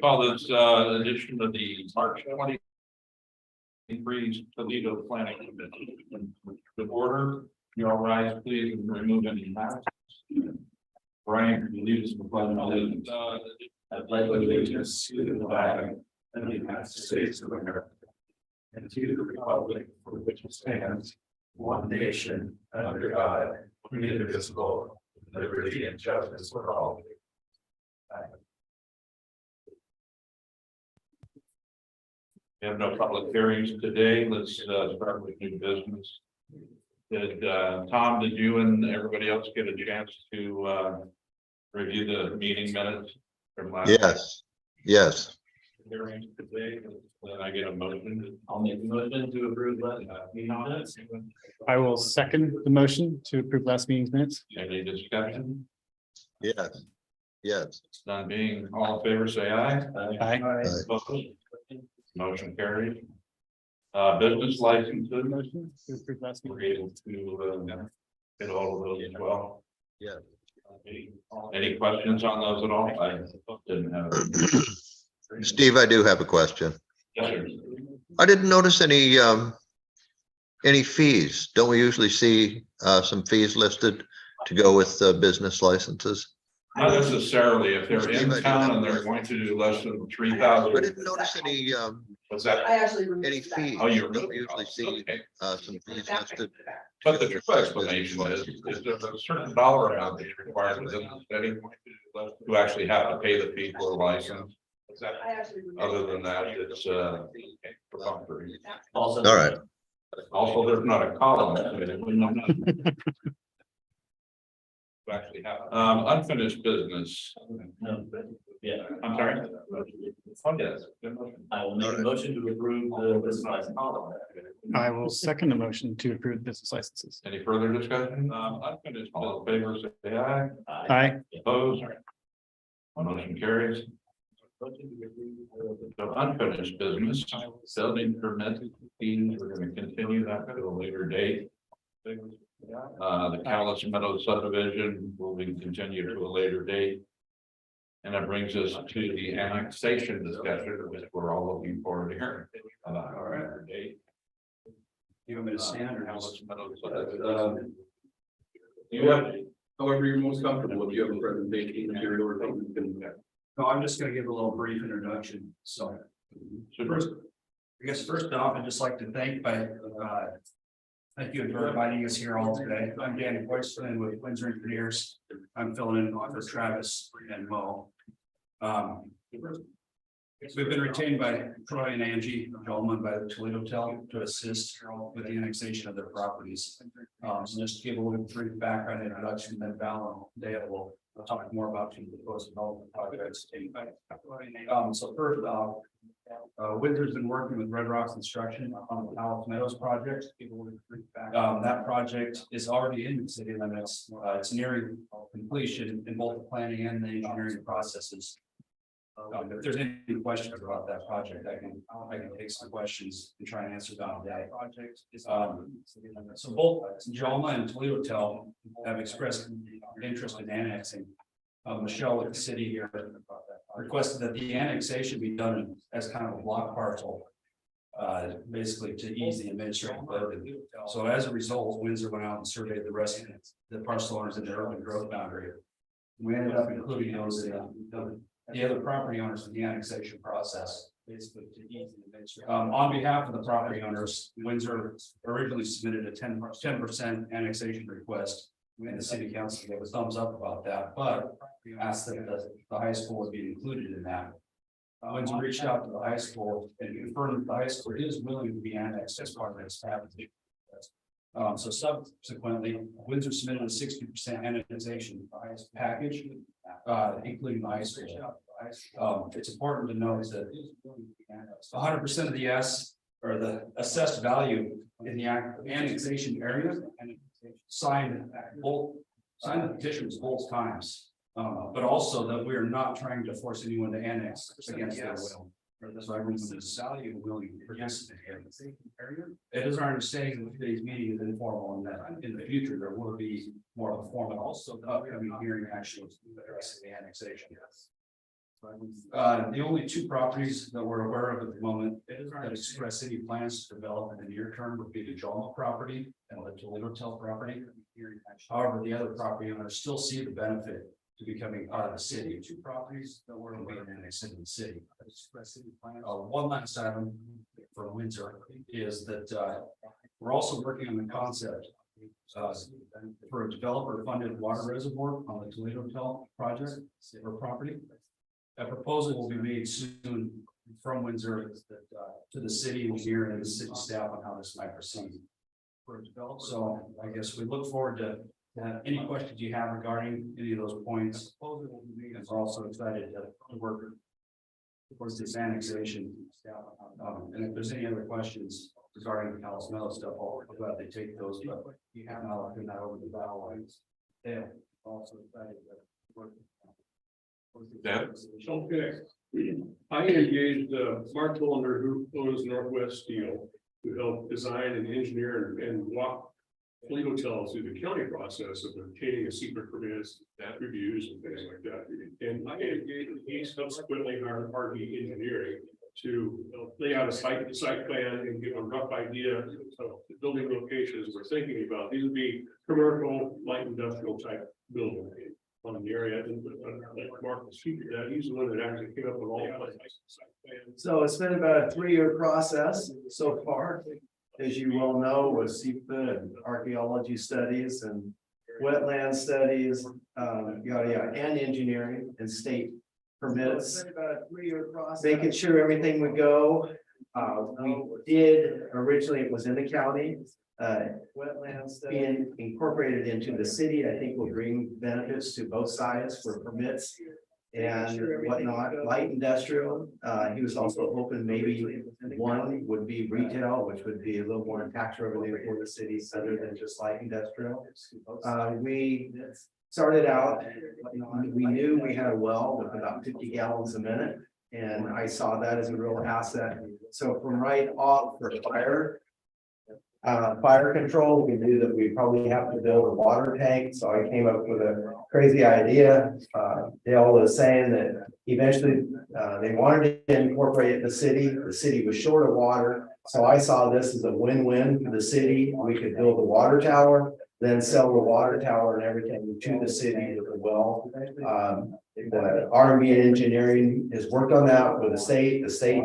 Call this edition of the March 23 Toledo Planning Commission. The order, you all rise, please, and remove any masks. Brian, can you lead us in the pledge of allegiance? I pledge allegiance to the flag of the United States of America and to the republic for which it stands, one nation, under God, indivisible, with liberty and justice for all. We have no public hearings today. Let's start with new business. Did Tom, did you and everybody else get a chance to review the meeting minutes from last? Yes. Hearings today. Then I get a motion. I'll make a motion to approve that meeting minutes. I will second the motion to approve last meeting's minutes. Any discussion? Yes. None being, all in favor, say aye. Aye. Opposed? Motion carried. Business licenses. Motion to approve last We're meeting. able to get all of those as well. Yeah. Any questions on those at all? I didn't have. Steve, I do have a question. Yes, sir. I didn't notice any fees. Don't we usually see some fees listed to go with business licenses? Not necessarily. If they're Steve, I in do town have and a they're going to do less than I 3,000. didn't notice any What's that? I actually. any fees. Oh, you Don't we usually see okay. some fees listed? But the true explanation is there's a certain dollar amount that's required within the city to actually have to pay the fee for a license. Other than that, it's perfunctory. Also. All right. Also, there's not a column. To actually have unfinished business. Yeah. I'm sorry. Oh, yes. I will make a motion to approve the business license. I will second the motion to approve business licenses. Any further discussion? Unfinished, all in favor, say aye. Aye. Opposed? Motion carries. So unfinished business, building permit fees, we're going to continue that to a later date. The Callis Meadows subdivision will be continued to a later date. And that brings us to the annexation discussion, which we're all looking forward to hearing about our date. You want me to stand or how? Callis Meadows. You have, however you're most comfortable, if you have a presentation material or something. you can- No, I'm just gonna give a little brief introduction, so. First, I guess first off, I'd just like to thank you for inviting us here all today. I'm Danny Boyson with Windsor Engineers. I'm filling in for Travis and Mo. We've been retained by Troy and Angie Jolman by the Toledo to assist with the annexation of their properties. So just to give a little brief background introduction, then Val and Dale will talk more about the proposed development projects. So first off, Windsor's been working with Red Rocks Construction on the Callis Meadows project. That project is already in the city limits. It's nearing completion in both the planning and the engineering processes. If there's any questions about that project, I can take some questions and try and answer them on that project. So both Jolma and Toledo have expressed interest in annexing. Michelle with the city here requested that the annexation be done as kind of a block parcel. Basically to ease the administrative burden. So as a result, Windsor went out and surveyed the rest of the parcel owners in their urban growth boundary. We ended up including those the other property owners in the annexation process. Basically to ease the administrative. On behalf of the property owners, Windsor originally submitted a 10% annexation request. And the city council gave a thumbs up about that, but asked that the high school would be included in that. Windsor reached out to the high school and confirmed that the high school is willing to be annexed as part of its package. So subsequently, Windsor submitted a 60% annexation package, including the high school. It's important to note that 100% of the assessed value in the annexation area signed the petitions both times. But also that we are not trying to force anyone to annex against their will. So everyone's value and willing to participate. It is our understanding that today's meeting is informal and that in the future there will be more of a formal, also the upcoming hearing actually addressing the annexation. The only two properties that we're aware of at the moment that express any plans to develop in the near term would be the Jalma property and the Toledo Tel property. However, the other property owners still see the benefit to becoming part of the city. Two properties that were annexed into the city. One last item for Windsor is that we're also working on the concept for a developer funded water reservoir on the Toledo Tel project or property. A proposal will be made soon from Windsor to the city engineer and the city staff on how this might proceed. So I guess we look forward to any questions you have regarding any of those points. And we're also excited to work towards this annexation. And if there's any other questions regarding the Palace Meadow stuff, I'll gladly take those, but you have not been that over the battle lines. Yeah, also excited to work. Okay. I engaged Mark Fullender, who owns Northwest Steel, to help design and engineer and walk Toledo Tel through the county process of obtaining a secret permits, that reviews and things like that. And I engaged, he subsequently hired RV Engineering to lay out a site plan and give a rough idea of the building locations we're thinking about. These would be commercial, light industrial type buildings on the area. And Mark will speak to that. He's the one that actually came up with all the plans. So it's been about a 3-year process so far, as you well know, with SEPA and archaeology studies and wetland studies, yada yada, and engineering and state permits. About a 3-year process, making sure everything would go. We did originally, it was in the county. Wetlands being incorporated into the city, I think will bring benefits to both sides for permits and whatnot. Light industrial, he was also hoping maybe one would be retail, which would be a little more tax revenue for the city other than just light industrial. We started out, we knew we had a well with about 50 gallons a minute, and I saw that as a real asset. So from right off for fire control, we knew that we probably have to build a water tank. So I came up with a crazy idea. Dale was saying that eventually they wanted to incorporate it in the city. The city was short of water. So I saw this as a win-win for the city. We could build a water tower, then sell the water tower and everything to the city with the well. The R&B engineering has worked on that with the state. The state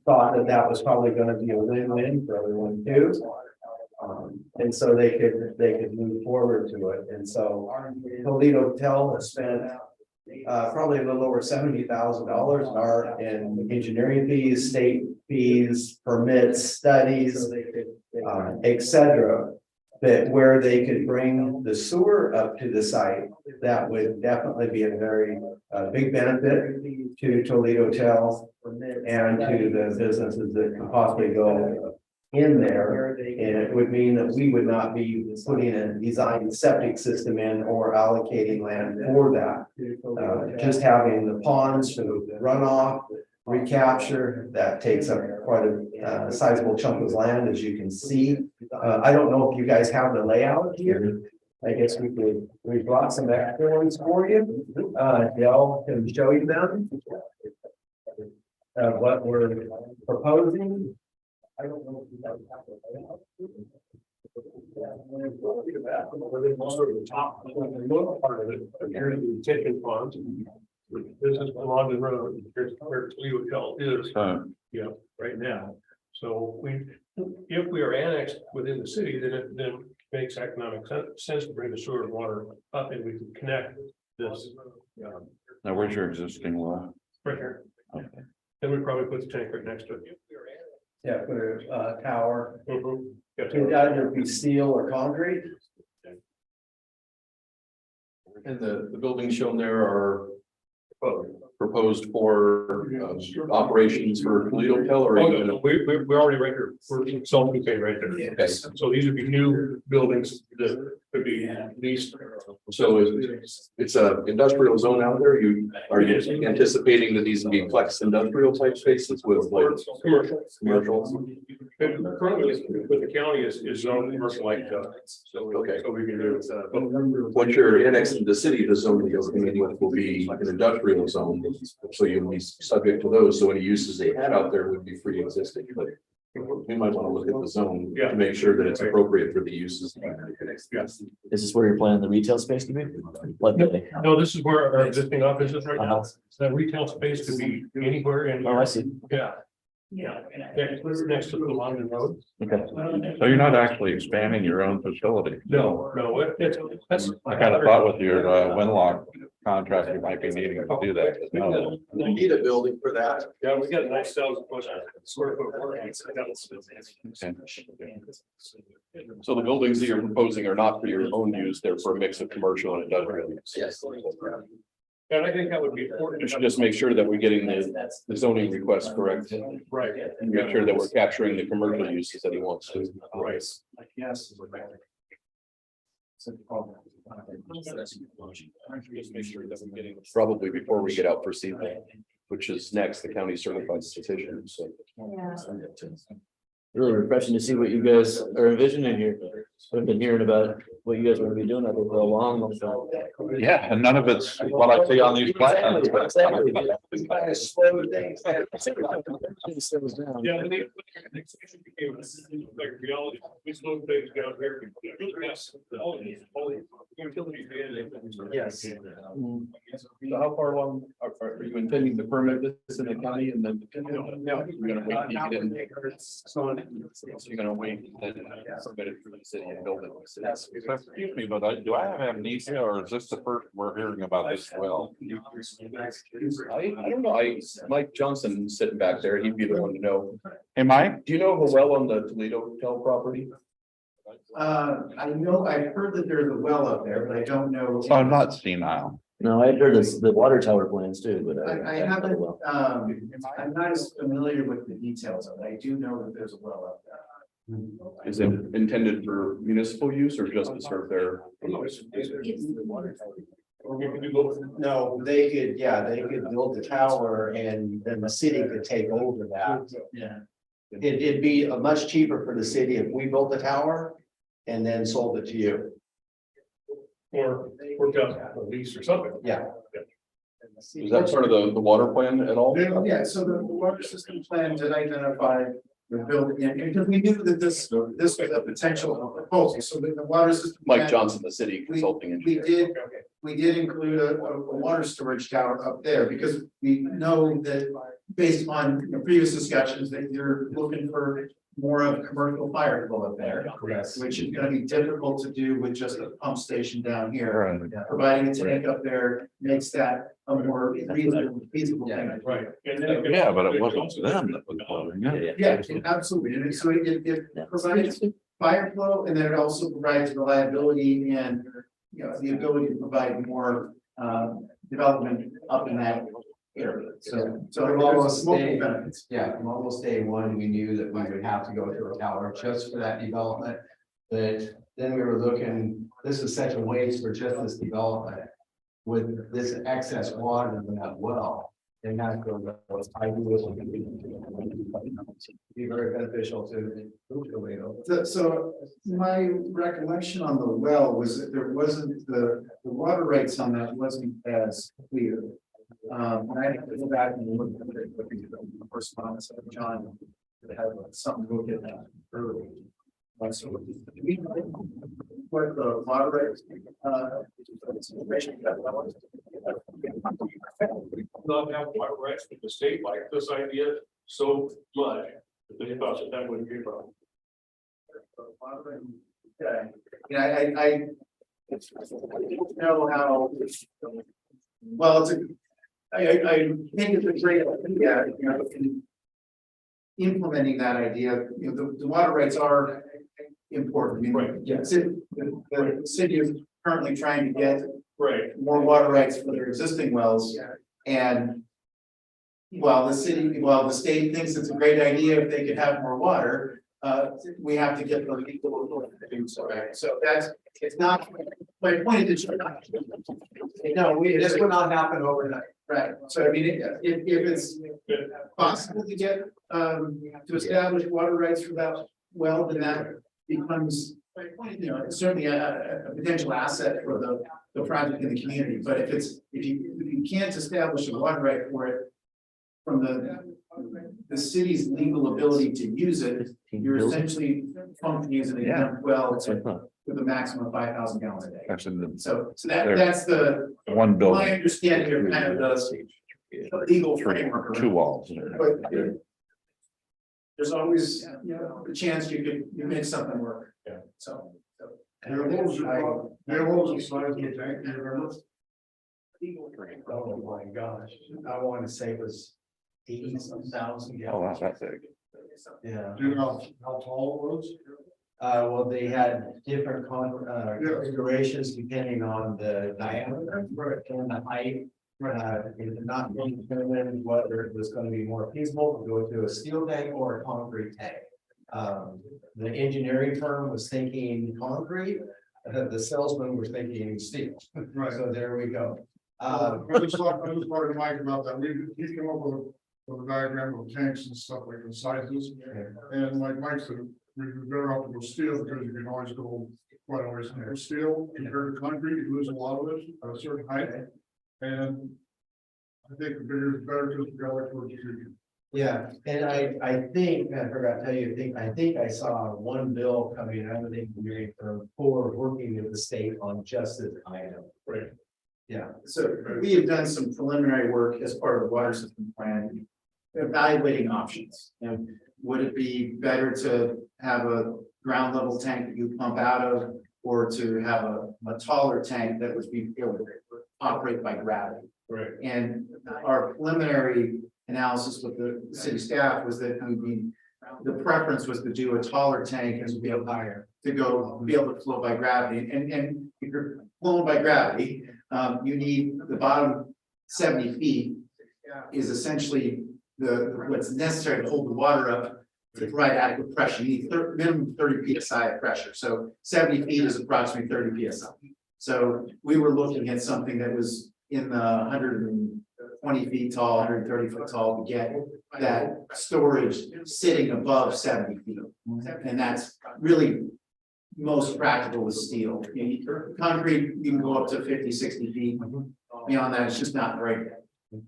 thought that that was probably going to be a win-win for everyone too, and so they could move forward to it. And so Toledo Tel has spent probably a little over $70,000 in engineering fees, state fees, permits, studies, etc. That where they could bring the sewer up to the site, that would definitely be a very big benefit to Toledo Tel and to the businesses that could possibly go in there. And it would mean that we would not be putting a designed septic system in or allocating land for that. Just having the ponds for the runoff, recapture, that takes up quite a sizable chunk of land, as you can see. I don't know if you guys have the layout here. I guess we brought some extra ones for you. Dale can show you them. What we're proposing. I don't know if you guys have the layout. The top, the lower part of it, here's the detention ponds. This is along the road. Here's where Toledo Tel is. Yeah, right now. So if we are annexed within the city, then it makes economic sense to bring the sewer and water up, and we can connect this. Now, where's your existing well? Right here. Okay. Then we probably put the tank right next to it. Yeah, put a tower. Yeah, It could either be steel or concrete. And the buildings shown there are proposed for operations for Toledo Tel, or Oh, no, we're already right here. We're self-contained right there. Okay. So these would be new buildings that could be leased. so it's a industrial zone out there. Are you anticipating that these would be flex industrial type spaces with like Commercial. commercial? Currently, with the county is zoned commercial light industrial. Okay. So we can do. Once you're annexed to the city, the zone that you're coming with will be an industrial zone, so you'll be subject to those, so any uses they had out there would be free existing, but. We might want to look at the zone to make sure that it's appropriate for the uses. Yes. Is this where you're planning the retail space to be? What building? No, this is where our existing office is right now. Uh-huh. That retail space could be anywhere in. Oh, I see. Yeah. Yeah. Next to the London Road. Okay. So you're not actually expanding your own facility. No, that's. I kind of thought with your Winlock contract, you might be needing to do that. No. We need a building for that. Yeah, we got 9,000 square foot. So the buildings that you're proposing are not for your own use, they're for a mix of commercial and industrial use. Yes. And I think that would be important. We should just make sure that we're getting the zoning request correct. Right. And make sure that we're capturing the commercial uses that he wants to. Right. Yes. Just make sure that we're getting, probably before we get out for seedling, which is next, the county certified petition, so. Really refreshing to see what you guys are envisioning here. I've been hearing about what you guys are gonna be doing, I think, for a long time. Yeah, and none of it's what I see on these plans. Yeah, and the annexation became like reality. We slowed things down here. Yes, all the utilities. Yes. So how far along are you intending to permit this in the county and then? No. You're gonna wait, till you get in. So you're gonna wait and submit it through the city and build it. Excuse me, but do I have amnesia or is this the first we're hearing about this well? I don't know, Mike Johnson sitting back there, he'd be the one to know. Hey, Mike? Do you know of a well on the Toledo Hotel property? I know, I've heard that there's a well up there, but I don't know. Oh, I'm not senile. No, I had heard this, the water tower plans too, but. I haven't, I'm not as familiar with the details of it. I do know that there's a well up there. Is it intended for municipal use or just to serve their? Or we can do both. No, they could build the tower and then the city could take over that. Yeah. It'd be much cheaper for the city if we built the tower and then sold it to you. Or worked out a lease or something. Yeah. Is that part of the water plan at all? Yeah, so the water system plan did identify the building, and because we knew that this was a potential proposal, so the water system. Mike plan- Johnson, the city consulting We engineer. we did include a water storage tower up there because we know that based on previous discussions that you're looking for more of a commercial fire flow up there. Yes. Which is gonna be difficult to do with just a pump station down here. Right. Providing a tank up there makes that a more feasible thing. Right. And then Yeah, but it wasn't them that was building it. Yeah, absolutely. And so it provides fire flow and then it also provides reliability and, the ability to provide more development up in that area. So From almost multiple day, benefits. yeah, from almost day one, we knew that we would have to go through a tower just for that development. But then we were looking, this is such a waste for just this development. With this excess water in that well, and that's going to be very beneficial to Toledo. So my recollection on the well was that there wasn't the water rights on that wasn't as clear. And I had to go back and look at it, the correspondence of John to have something to look at that early. So what the water rights, not have water rights, but the state liked this idea so much that they thought that wouldn't be a problem. yeah, I know how. Well, I think it's a great idea, in implementing that idea, the water rights are important. I mean, Right. yes, the city is currently trying to get Right. more water rights for their existing wells. And while the state thinks it's a great idea if they could have more water, we have to get the legal authority to do so, right? So it's not, my point is, no, this would not happen overnight. Right, so I mean, if it's possible to get, to establish water rights for that well, then that becomes, certainly a potential asset for the project in the community, but if you can't establish a water right for it from the city's legal ability to use it, you're essentially functioning as an exempt well with a maximum of 5,000 gallons a day. That's in the So that's the, one my building, understanding of kind of the legal framework. around it. two walls. But there's always, the chance you make something work. Yeah. So. what was the size of the tank, do you remember? Oh my gosh, I want to say it was 80,000 Oh, wow, gallons. that's big. Yeah. Do you know how tall it was? Well, they had different configurations depending on the diameter and the height. It did not determine whether it was going to be more feasible to go to a steel tank or a concrete tank. The engineering firm was thinking concrete, the salesman was thinking steel. Right. So there we go. I just talked to Mike about that. He came up with a diagram of tanks and stuff like the sizes. And like Mike said, we'd be better off to go steel because you can always go quite always go steel compared to concrete, you lose a lot of it at a certain height. And I think the bigger is better because we got like towards the future. Yeah, and I think, I forgot to tell you, I think I saw one bill coming out of the engineering firm for working with the state on just this item. Right. Yeah. So we have done some preliminary work as part of the water system plan, evaluating options. And would it be better to have a ground level tank that you pump out of, or to have a taller tank that would be able to operate by gravity? Right. And our preliminary analysis with the city staff was that the preference was to do a taller tank and to be able to flow by gravity. And if you're flowing by gravity, you need the bottom 70 feet is essentially what's necessary to hold the water up to provide adequate pressure. You need minimum 30 psi of pressure. So 70 feet is approximately 30 psi. So we were looking at something that was in the 120 feet tall, 130 foot tall to get that storage sitting above 70 feet. And that's really most practical with steel. Concrete, you can go up to 50, 60 feet. Beyond that, it's just not very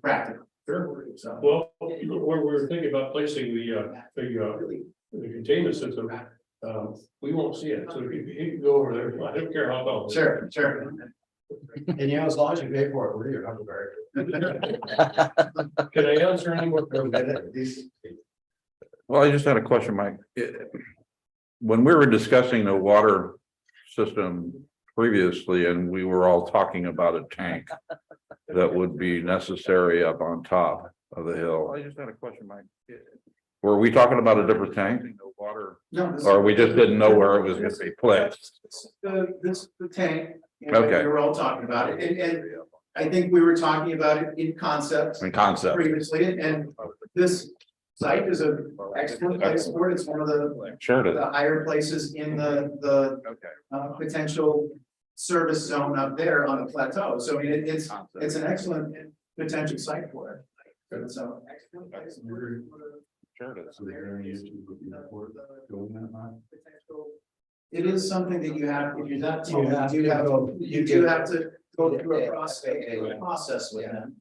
practical. Sure. So. Well, when we were thinking about placing the containment system, we won't see it. So if you can go over there, I don't care how tall. Sure. And as long as you pay for it, we're your Huckleberry. Can I answer any more? Well, I just had a question, Mike. When we were discussing the water system previously, and we were all talking about a tank that would be necessary up on top of the hill. I just had a question, Mike. Were we talking about a different tank? No. Or we just didn't know where it was going to be placed? The tank. Okay. We were all talking about it, and I think we were talking about it in concept. In concept. Previously, and this site is an excellent place for it. It's one of Sure it the is. higher places in the potential service zone up there on the plateau. So I mean, it's an excellent potential site for it. So. Sure it is. It is something that you have, if you're not, you do have to go through a process with them.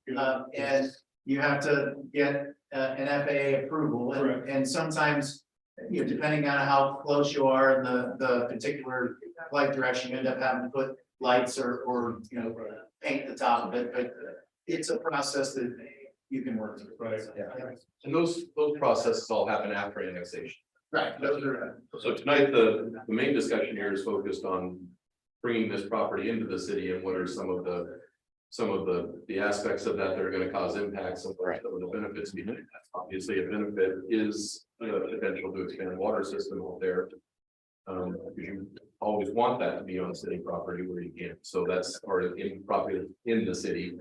And you have to get an FAA approval, and sometimes, depending on how close you are in the particular flight direction, you end up having to put lights or paint the top of it, but it's a process that you can work through. Right. And those processes all happen after annexation. Right, those are, So tonight, the main discussion here is focused on bringing this property into the city and what are some of the aspects of that that are going to cause impacts and what are some of the benefits behind that. Obviously, a benefit is the potential to expand water system out there. Because you always want that to be on city property where you can. So that's part of in property in the city.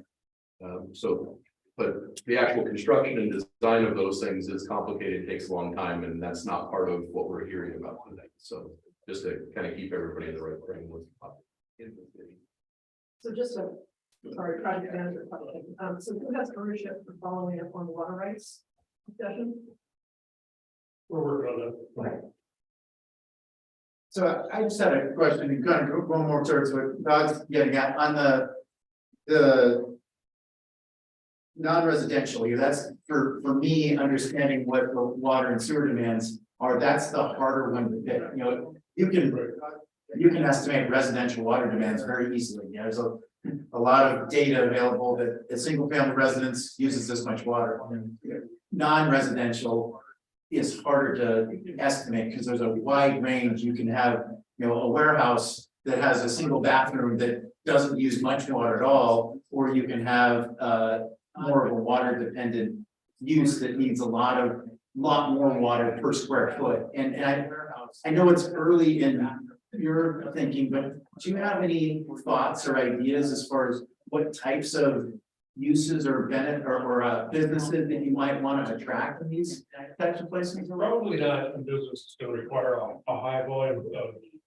But the actual construction and design of those things is complicated, takes a long time, and that's not part of what we're hearing about today. So just to kind of keep everybody in the right framework. So just a Sorry, project manager question. So who has ownership for following up on the water rights discussion? We're working on that. So I just had a question, and kind of one more towards what God's getting at on the non-residential, that's for me, understanding what the water and sewer demands are, that's the harder one to pick, you know, you can estimate residential water demands very easily, you know, there's a lot of data available that a single family residence uses this much water. Non-residential is harder to estimate because there's a wide range. You can have, you know, a warehouse that has a single bathroom that doesn't use much water at all, or you can have more of a water dependent use that needs a lot more water per square foot. And I know it's early in your thinking, but do you have any thoughts or ideas as far as what types of uses or businesses that you might want to attract in these types of places? Probably not a business that's gonna require a high volume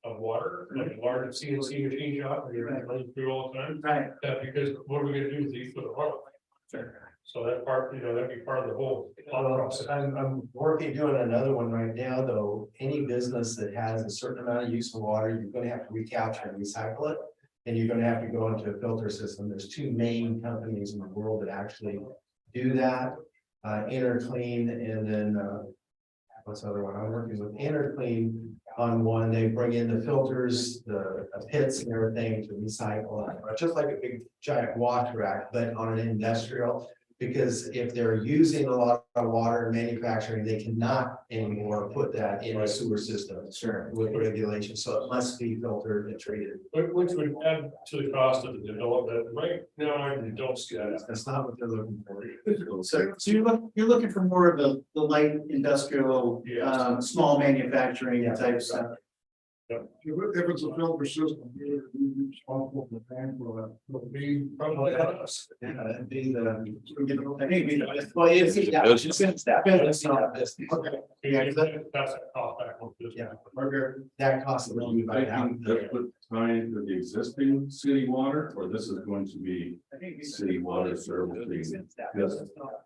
of water, like a large CNC machine shop, where you're running through all the time. Right. Because what are we gonna do with these for the water? So that part, you know, that'd be part of the whole thought process. I'm working doing another one right now, though. Any business that has a certain amount of use of water, you're gonna have to recapture and recycle it. And you're gonna have to go into a filter system. There's two main companies in the world that actually do that. Interclean and then what's the other one? I'm working with Interclean on one. They bring in the filters, the pits and everything to recycle it. Just like a big giant wash rack, but on an industrial. Because if they're using a lot of water in manufacturing, they cannot anymore put that in a sewer system. Sure. With regulations, so it must be filtered and treated. Which would add to the cost of the development. Right now, I don't see that. That's not what they're looking for. So you're looking for more of the light industrial, small manufacturing type stuff. If it's a filter system, you're responsible for paying for that. Would be probably us. Yeah, that'd be the. I think we, well, it's that. Yeah, that's a cost back on this. Yeah. That costs a little bit by now. Tying to the existing city water, or this is going to be city water service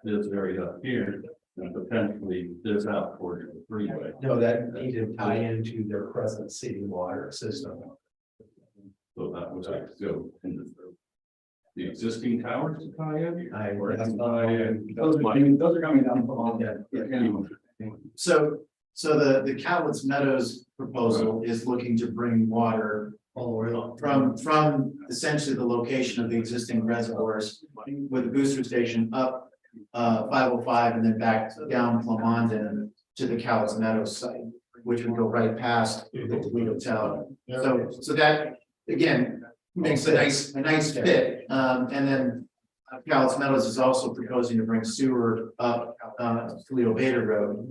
this area up here, and potentially this out towards the freeway. No, that need to tie into their present city water system. So that was like, go into the existing towers to tie in. Or That's tie in. Those are coming down from all that. Anyway. So the Cowlitz Meadows proposal is looking to bring water from essentially the location of the existing reservoirs with the booster station up 505 and then back down Clemondon to the Cowlitz Meadows site, which would go right past the Toledo Tower. So that again makes a nice fit. And then Cowlitz Meadows is also proposing to bring sewer up Toledo Beta Road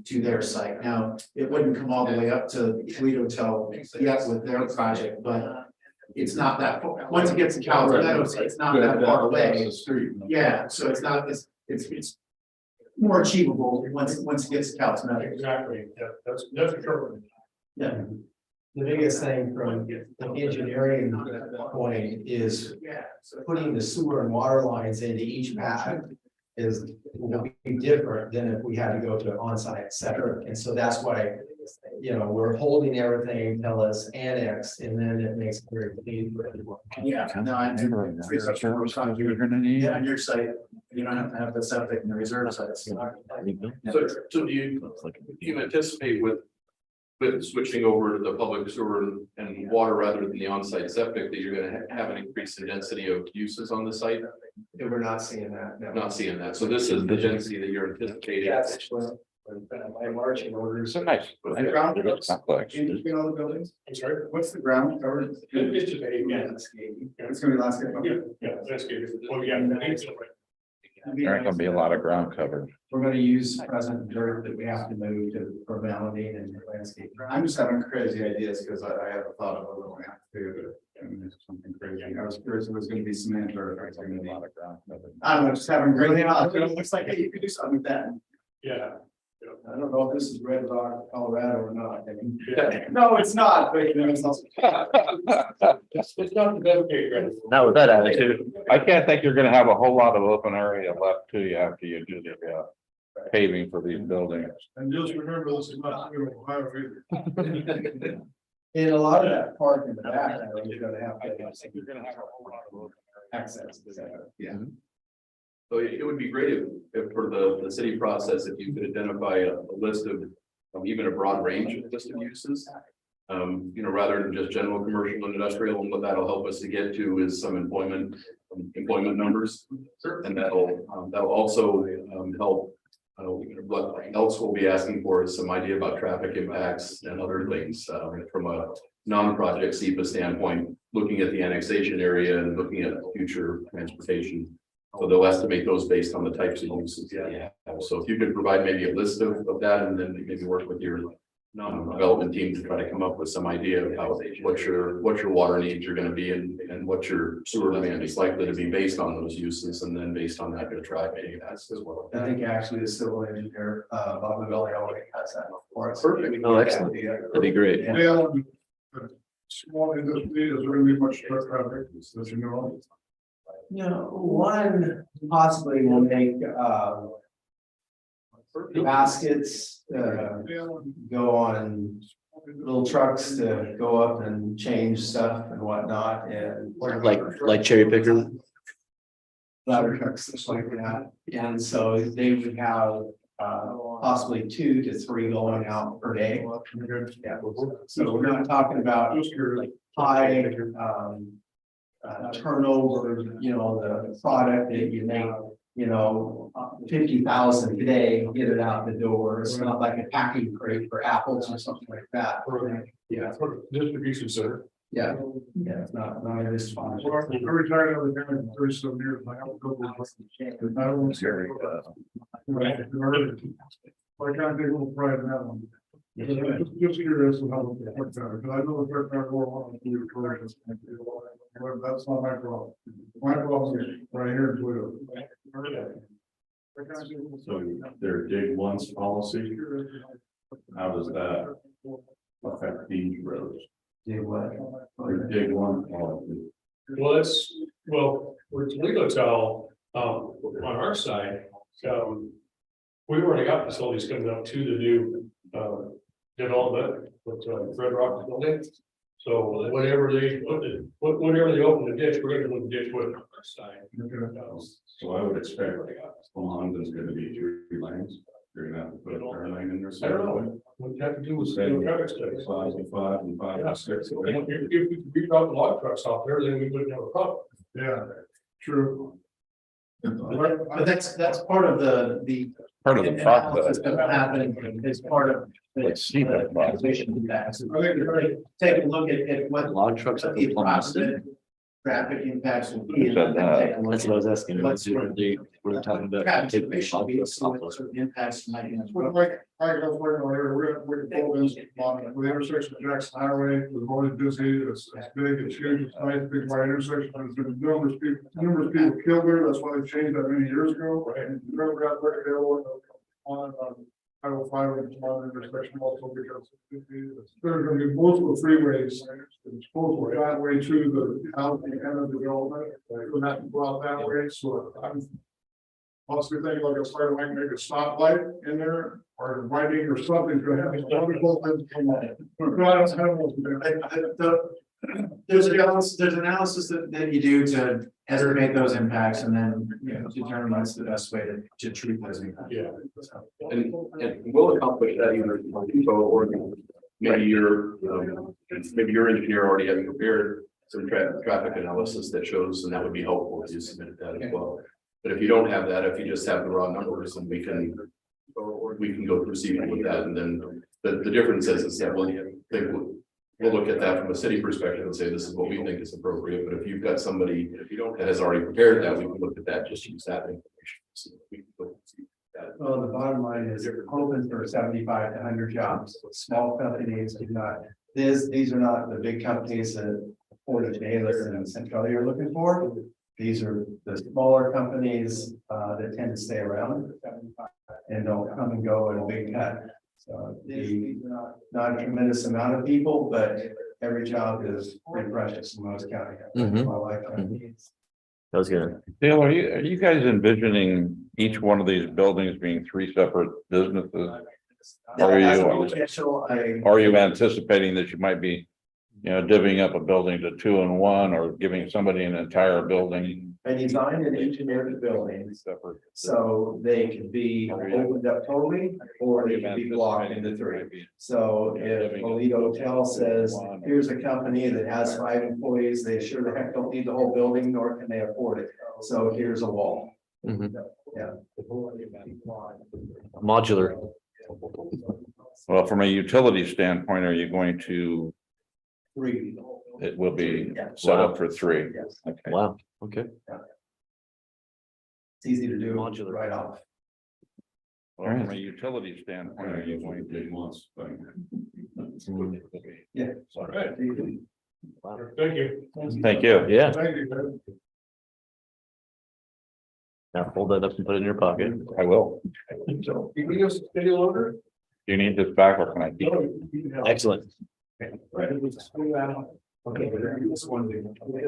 to their site. Now, it wouldn't come all the way up to Toledo Tel yet with their project, but it's not that far. Once it gets to Cowlitz Meadows, it's not that far away. Yeah, so it's not, it's more achievable once it gets to Cowlitz Meadows. Exactly, yeah, that's a short one. Yeah. The biggest thing from the engineering point is putting the sewer and water lines into each path will be different than if we had to go to an on-site septic. And so that's why, you know, we're holding everything until it's annexed, and then it makes it very clean for everyone. Yeah, no, I do. You're gonna need. Yeah, on your site, you don't have to have the septic in the reserve sites. So do you anticipate with switching over to the public sewer and water rather than the on-site septic, that you're gonna have an increase in density of uses on the site? And we're not seeing that. No. Not seeing that, so this is the density that you're anticipating. That's my marching orders. So nice. Between all the buildings? I'm sorry. What's the ground covered? It's just a, yeah. It's gonna be landscape. Yeah, that's good. Oh, yeah. There ain't gonna be a lot of ground covered. We're gonna use present dirt that we have to move for validating and landscape. I'm just having crazy ideas because I haven't thought of what we have to do. Something crazy. I was curious if it was gonna be cement or if it's gonna be a lot of ground. I don't know, just having great thoughts. It looks like, hey, you could do something with that. Yeah, I don't know if this is Red Rock, Colorado or not. I mean, no, it's not, but you know, it's also. It's not the best case, right? Not with that attitude. I can't think you're gonna have a whole lot of open area left to you after you do the paving for these buildings. And just remember, this is not Ohio either. In a lot of that park in the back, you're gonna have to have You're gonna have a whole lot of open access to that. Yeah. So it would be great if for the city process, if you could identify a list of even a broad range of list of uses. Rather than just general commercial and industrial, and what that'll help us to get to is some employment numbers. And that'll also help. What else we'll be asking for is some idea about traffic impacts and other things from a non-project SEPA standpoint, looking at the annexation area and looking at future transportation. So they'll estimate those based on the types of uses. Yeah. So if you could provide maybe a list of that, and then maybe work with your development team to try to come up with some idea of how what your water needs are going to be and what your sewer demand is likely to be based on those uses, and then based on that, going to try paying that as well. I think actually the civil engineer, Bob Novelli already has that for us. Perfect. Oh, excellent. That'd be great. Yeah. Small industry, is there gonna be much truck traffic, as you know? One possibly will make, baskets, go on little trucks to go up and change stuff and whatnot, and Like cherry picker. ladder trucks, stuff like that. And so they would have possibly 2 to 3 going out per day. Yeah. So we're not talking about like high turnover, the product that you make, 50,000 today, get it out the door. It's not like a packing crate for apples or something like that. Yeah, Distribution center. yeah, it's not this fun. Well, I'm retired out of the county for 37 years. I have a couple of questions. I don't want to scare you. Right. I kind of take a little pride in that one. Just curious of how it works out, because I know the truck driver will want to do corrections. That's not my problem. My problem is right here in Toledo. So their dig once policy, how does that affect these roads? Do what? Their dig one policy. Well, for Toledo Tel, on our side, we've already got facilities coming up to the new, development with, Red Rock building. So whenever they open the ditch, we're gonna put the ditch with our side. So I would expect London's gonna be 3 lanes. You're gonna have to put a turn lane in there. I don't know, what you have to do with traffic studies. 5 and 5 and 5 and 6. If we could reach out the log trucks out there, then we wouldn't have a problem. Yeah, true. But that's part of the. Part of the process. That's happening is part of. Let's see that. I think you're right. Take a look at what. Log trucks at the approximate traffic impacts will be. Who said that? That's what I was asking. We're talking about. Calculation, what sort of impacts might be. I was working on here, we're pull this on the intersection of Jackson Highway, it's always busy, it's big, it's huge, it's nice, big wide intersection, there's been numerous people killed there, that's why they changed that many years ago. Right. Remember that record there on Highway 5 and small intersection also, because there's gonna be multiple freeways, it's multiple that way to the housing and the development, we're not go out that way, so I'm possibly thinking like a fire lane, maybe a stoplight in there, or writing or something to have. There's analysis that you do to estimate those impacts and then, determine what's the best way to treat those impacts. Yeah. And we'll accomplish that either on info or maybe your engineer already having prepared some traffic analysis that shows, and that would be helpful if you submitted that as well. But if you don't have that, if you just have the raw numbers, then we can go proceed with that, and then the difference is that we'll look at that from a city perspective and say, this is what we think is appropriate, but if you've got somebody that has already prepared that, we can look at that, just use that information. So we can go see that. Well, the bottom line is they're hoping for 75 to 100 jobs. Small companies do not, these are not the big companies that Portage Davis and Centralia are looking for. These are the smaller companies that tend to stay around. and don't come and go at a big cut. So the, not a tremendous amount of people, but every job is pretty precious in most county. Mhm. I like that. I was gonna, Dale, are you guys envisioning each one of these buildings being three separate businesses? Are As a you, potential, are you anticipating that you might be, divvying up a building to two and one, or giving somebody an entire building? I designed and engineered the buildings so they could be opened up totally, or they could be blocked into three. So if Toledo Hotel says, here's a company that has 5 employees, they sure the heck don't need the whole building, nor can they afford it. So here's a wall. mhm. Yeah. Modular. Well, from a utility standpoint, are you going to, 3. it will be set up for 3? Yes. Okay. Wow, okay. It's easy to do Modular. right off. Well, from a utility standpoint, are you going to? Yeah. All right. Wow. Thank you. Thank you. Yeah, Thank you. now fold that up and put it in your pocket. I will. So, you can just stay longer? Do you need this back, or can I keep it? No, you can have it. Excellent. Right, we'll just put it out. Okay, this one thing. Okay.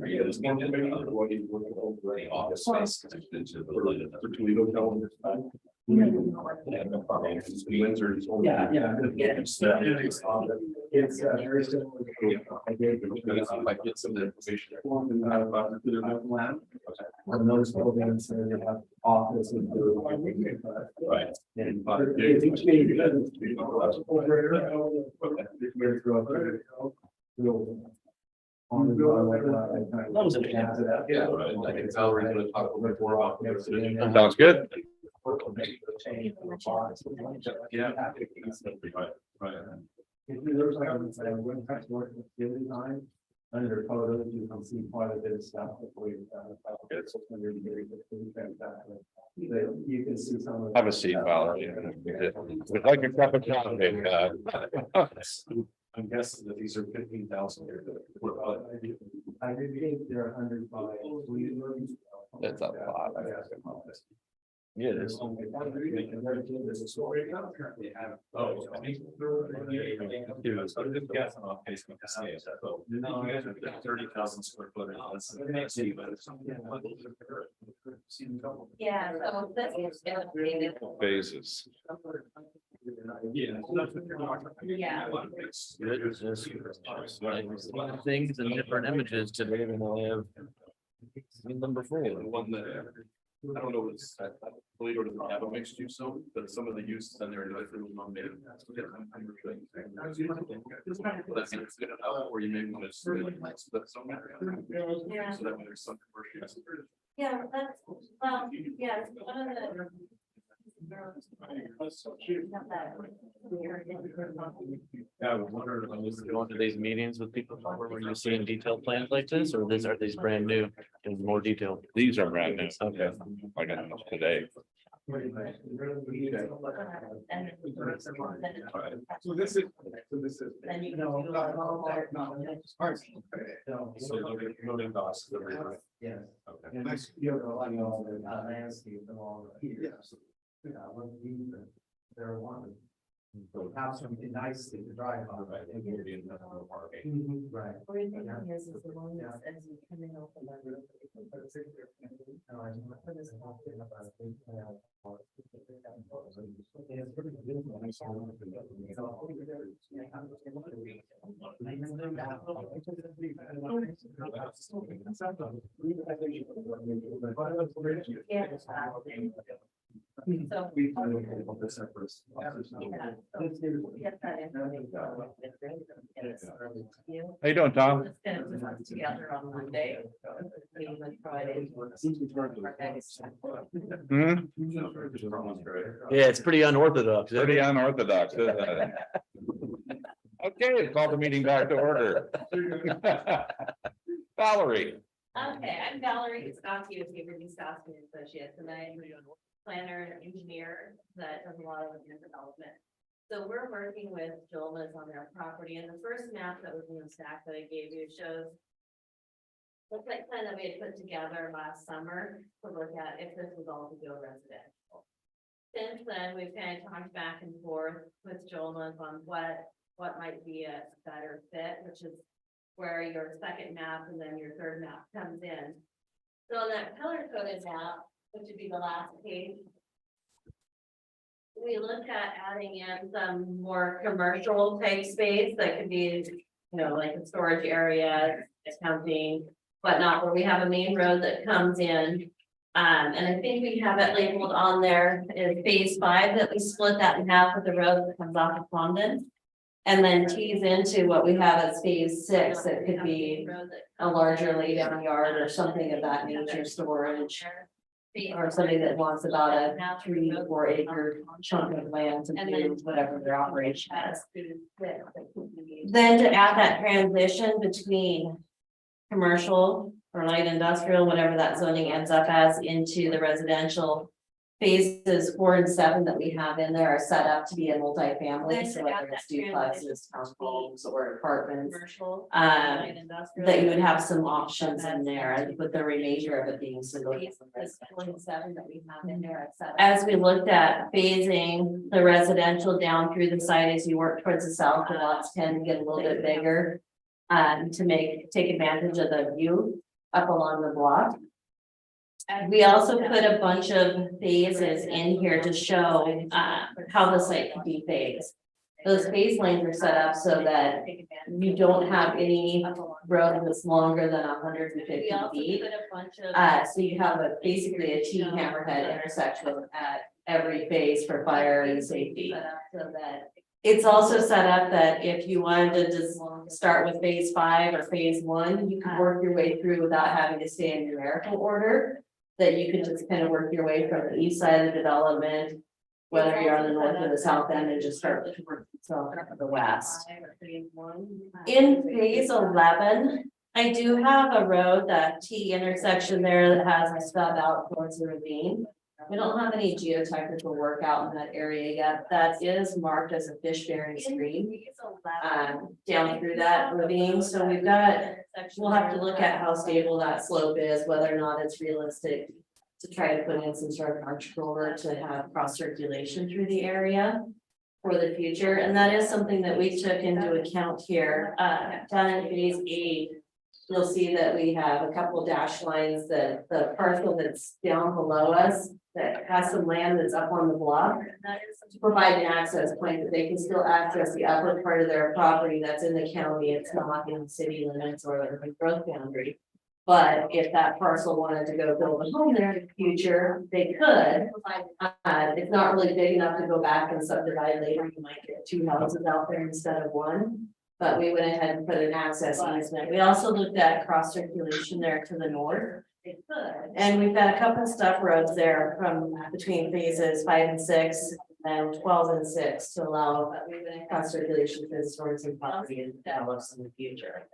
Yeah, this one thing, what you work over the office space connected to the Toledo Hotel. Windsor is only. Yeah. It's very similar. If I get some information. On those buildings, they have office and. Right. Yeah, right. I think Valerie's gonna talk a little bit more about. Sounds good. Yeah. Right. Under photos, you can see quite a bit of stuff that we've you can see some of. Have a seat, Valerie. We'd like your cup of coffee. I'm guessing that these are 15,000 here. I did think they're 100 by. That's a lot. Yeah, it is. Square foot. Yeah, so this is. Phases. Yeah. Good, just things and different images today than I have seen them before. One that, I don't know, what's, I believe it doesn't have a mixed use zone, but some of the uses in there are different. That's good enough, or you may want to split some area. Yeah. So that when there's some commercial. Yeah, that's, well, yeah, it's one of the. Yeah, I wonder if I was Going to these meetings with people where you're seeing detailed plans like this, or are these brand new and more detailed? These are brand new. Okay. I got them today. So this is. Then you No, know. So loading costs. Yes. Okay. And this, you know, like all the landscape and all the. Yes. They're one. So have something nice to drive on. Right, and you're being parking. Right. What do you think is the one that's as you coming off the line? Yeah. So. We find this first. Yeah, so get that information. How you doing, Tom? Just gonna put us together on Monday. Meeting with Friday. Hmm? Yeah, it's pretty unorthodox. Pretty unorthodox, isn't it? Okay, call the meeting back to order. Valerie. Okay, I'm Valerie Scotty with Beaver Scotty and Associates, and I'm a planner and engineer that does a lot of land development. So we're working with Jolma's on their property, and the first map that was in the stack that I gave you shows the site plan that we had put together last summer to look at if this was all to go residential. Since then, we've kind of talked back and forth with Joel on what might be a better fit, which is where your second map and then your third map comes in. So on that color coded map, which would be the last page, we looked at adding in some more commercial type space that could be, like a storage area, discounting, whatnot, where we have a main road that comes in. And I think we have it labeled on there in phase 5 that we split that in half with the road that comes off of Condon. And then tease into what we have as phase 6, that could be a larger lay down yard or something of that nature, storage. Or somebody that wants about a 3 to 4 acre chunk of land to do whatever their operation is. Then to add that transition between commercial or light industrial, whatever that zoning ends up as, into the residential. Phases 4 and 7 that we have in there are set up to be a multifamily, so whether it's duplexes, townhomes, or apartments. That you would have some options in there, with the remainder of it being single. As we looked at phasing the residential down through the site as you work towards the south, the lots tend to get a little bit bigger. To take advantage of the view up along the block. We also put a bunch of phases in here to show how the site can be phased. Those phase lanes are set up so that you don't have any road that's longer than 150 feet. So you have basically a T hammerhead intersection at every phase for fire and safety. So that it's also set up that if you wanted to just start with phase 5 or phase 1, you can work your way through without having to stay in numerical order. That you could just kind of work your way from the east side of the development, whether you're on the north or the south end, and just start to work yourself to the west. In phase 11, I do have a road, that T intersection there that has a stub out towards the ravine. We don't have any geotechnical work out in that area yet. That is marked as a fish bearing stream down through that ravine. So we'll have to look at how stable that slope is, whether or not it's realistic to try to put in some sort of arch culvert to have cross circulation through the area for the future. And that is something that we took into account here. Down in phase 8, you'll see that we have a couple dash lines, that the parcel that's down below us that has some land that's up on the block to provide an access point that they can still access the upper part of their property that's in the county. It's not in the city limits or the growth boundary. But if that parcel wanted to go build a home there in the future, they could. It's not really big enough to go back and subdivide later. You might get 2 houses out there instead of 1. But we went ahead and put an access easement. We also looked at cross circulation there to the north. And we've got a couple of stuff roads there from between phases 5 and 6 and 12 and 6 to allow cross circulation for the storage and property and develops in the future.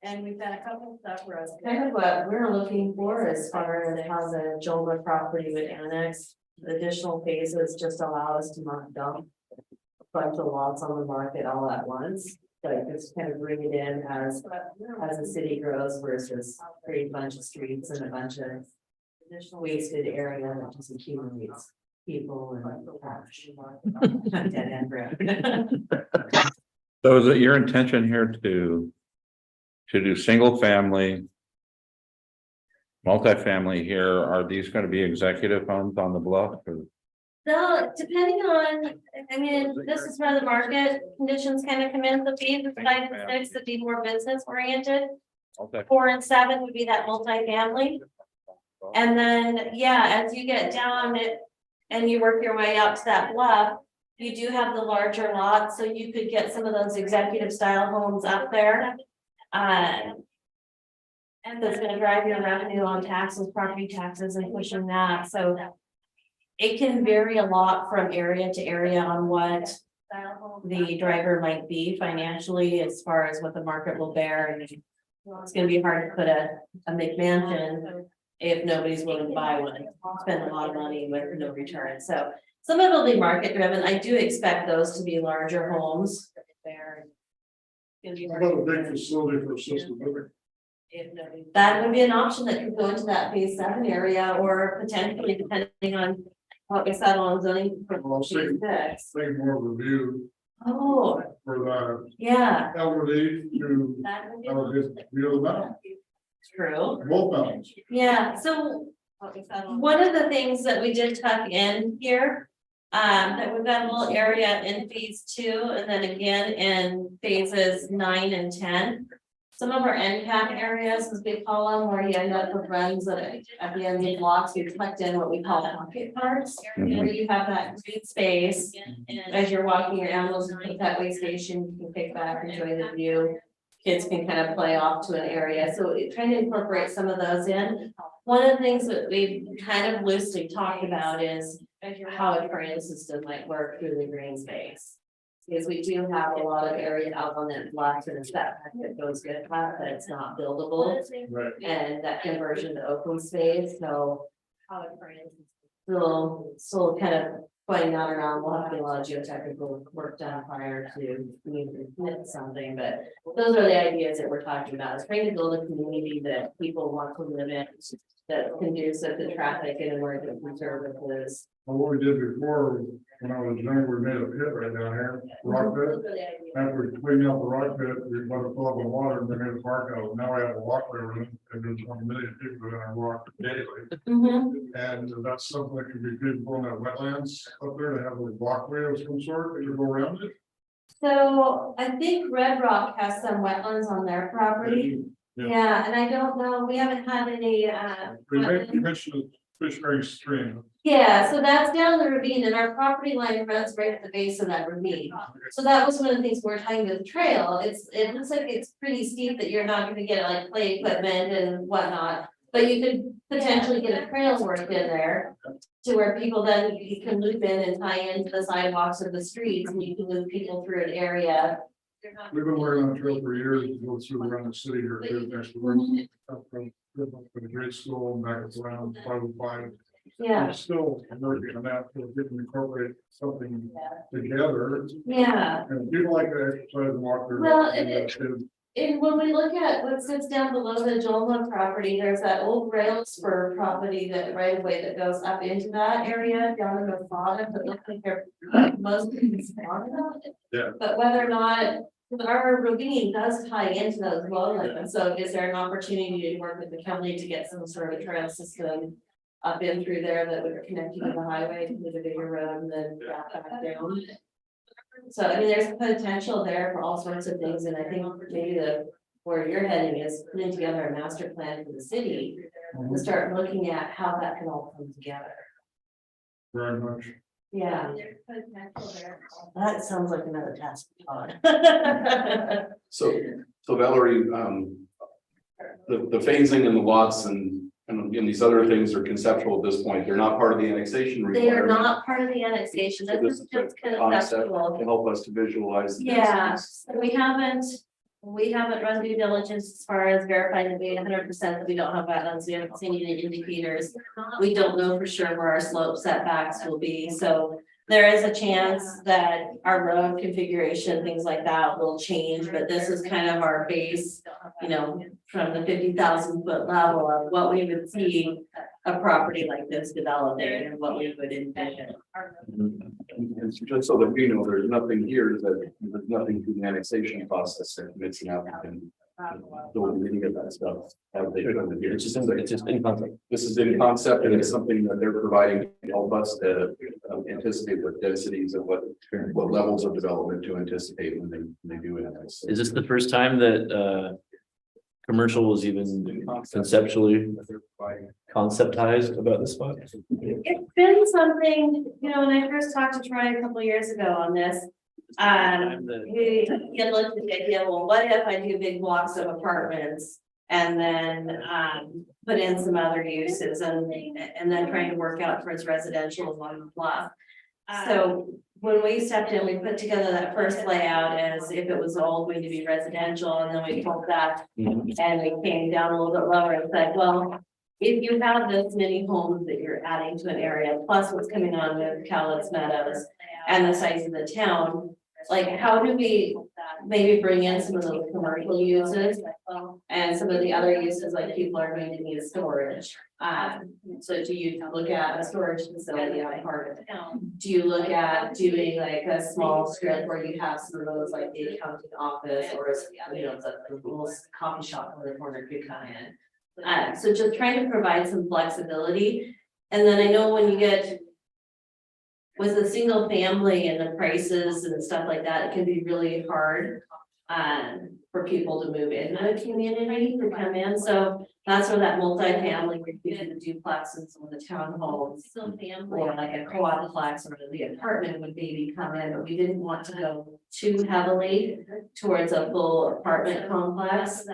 And we've got a couple of stuff roads. Kind of what we're looking for as far as how the Jolma property would annex. The additional phases just allow us to not dump a bunch of lots on the market all at once. Like just kind of bring it in as the city grows versus create a bunch of streets and a bunch of wasted area that just accumulates people and cash. Dead end road. So is it your intention here to do single family, multifamily here? Are these going to be executive homes on the bluff? Or? So depending on, I mean, this is where the market conditions kind of come in. The phase 5 and 6 would be more business oriented. 4 and 7 would be that multifamily. And then, yeah, as you get down it and you work your way out to that bluff, you do have the larger lots, so you could get some of those executive style homes up there. And that's going to drive your revenue on taxes, property taxes, and pushing that. So it can vary a lot from area to area on what the driver might be financially, as far as what the market will bear. And it's going to be hard to put a McMansion if nobody's willing to buy one, spend a lot of money with no return. So some of it will be market driven. I do expect those to be larger homes. How about a big facility for assisted living? that would be an option that could go into that phase 7 area, or potentially depending on what we settle on zoning. For Well, phase six. Take more review Oh, for the yeah. elderly to, That would be just deal with that. true. Both mountains. Yeah, so one of the things that we did tuck in here, that we've got a little area in phase 2 and then again in phases 9 and 10. Some of our end cap areas, as we call them, where you end up with runs at the end of blocks, we've tucked in what we call pocket parks. Where you have that green space, as you're walking your animals and pick that way station, you can pick back, enjoy the view. Kids can kind of play off to an area, so trying to incorporate some of those in. One of the things that we've kind of loosely talked about is how a trail system might work through the green space. Because we do have a lot of area out on that block and that goes good, but it's not buildable. Right. And that conversion to open space, so. Still kind of playing that around, we'll have to do a lot of geotechnical work done prior to commit something, but those are the ideas that we're talking about, is trying to build a community that people want to live in. That conducive to traffic and emergency services. Well, what we did before, when I was younger, we made a pit right down here, rock pit. After we cleaned out the rock pit, we let it fill up with water and then made a park out. of it. Now we have a walkway room, and there's 1 million people that are walking daily. And that's something that could be feasible in that wetlands up there, to have a walkway of some sort, that could go around it. So I think Red Rock has some wetlands on their property. Yeah. Yeah, and I don't know, we haven't had any, We mentioned the Fishberry stream. yeah, so that's down the ravine and our property line runs right at the base of that ravine. So that was one of the things we were talking about the trail. It looks like it's pretty steep that you're not gonna get like play equipment and whatnot. But you could potentially get a trail worked in there to where people then you can loop in and tie into the sidewalks or the streets and you can move people through an area. We've been working on the trail for years, it goes through around the city here, too, next to work. Up from the grade school and back around 505. Yeah, We're still working on that, so we can incorporate something together. yeah. And people like to exercise and walk their. Well, And when we look at what sits down below the Jolma property, there's that old rail spur property that right away that goes up into that area down in the bottom, but looks like they're mostly small about it. Yeah. But whether or not, because our ravine does tie into those lowlands, so is there an opportunity to work with the county to get some sort of trail system up in through there that would connect you to the highway to the bigger road and then back down? So I mean, there's potential there for all sorts of things, and I think maybe where you're heading is putting together a master plan for the city. To start looking at how that can all come together. Very much. Yeah. That sounds like another task. So Valerie, the phasing and the lots and these other things are conceptual at this point. They're not part of the annexation. They are requirement. not part of the annexation. So This is just concept conceptual. To help us to visualize. the Yeah, density. so we haven't run due diligence as far as verifying that we 100% that we don't have wetlands. We haven't seen any indicators. We don't know for sure where our slope setbacks will be, so there is a chance that our road configuration, things like that will change, but this is kind of our base. You know, from the 50,000 foot level of what we would see a property like this developing and what we would envision. And just so that we know, there's nothing here there's nothing through the annexation process that commits an applicant. Don't any of that stuff. It's just in concept. This is in concept and it's something that they're providing to help us to anticipate what densities and what levels of development to anticipate when they do it. Is this the first time that commercial was even conceptually conceptized about this spot? It's been something, you know, when I first talked to Troy a couple of years ago on this. We had looked at the idea, well, what if I do big blocks of apartments and then put in some other uses and then trying to work out towards residential along the block. So when we stepped in, we put together that first layout as if it was all going to be residential, and then we pulled that and we came down a little bit lower and said, well, if you have this many homes that you're adding to an area, plus what's coming on with Cowlitz Meadows and the size of the town, like, how do we maybe bring in some of those commercial uses? And some of the other uses, like people are going to need storage. So do you look at a storage facility on part of town? Do you look at doing like a small strip where you have some of those, like the accounting office or, you know, the little coffee shop on the corner could come in? So just trying to provide some flexibility. And then I know when you get with a single family and the prices and stuff like that, it can be really hard for people to move into a community to come in. So that's where that multifamily, where you do the duplexes or the townhomes, or like a quadplex or the apartment would maybe come in, but we didn't want to go too heavily towards a full apartment complex.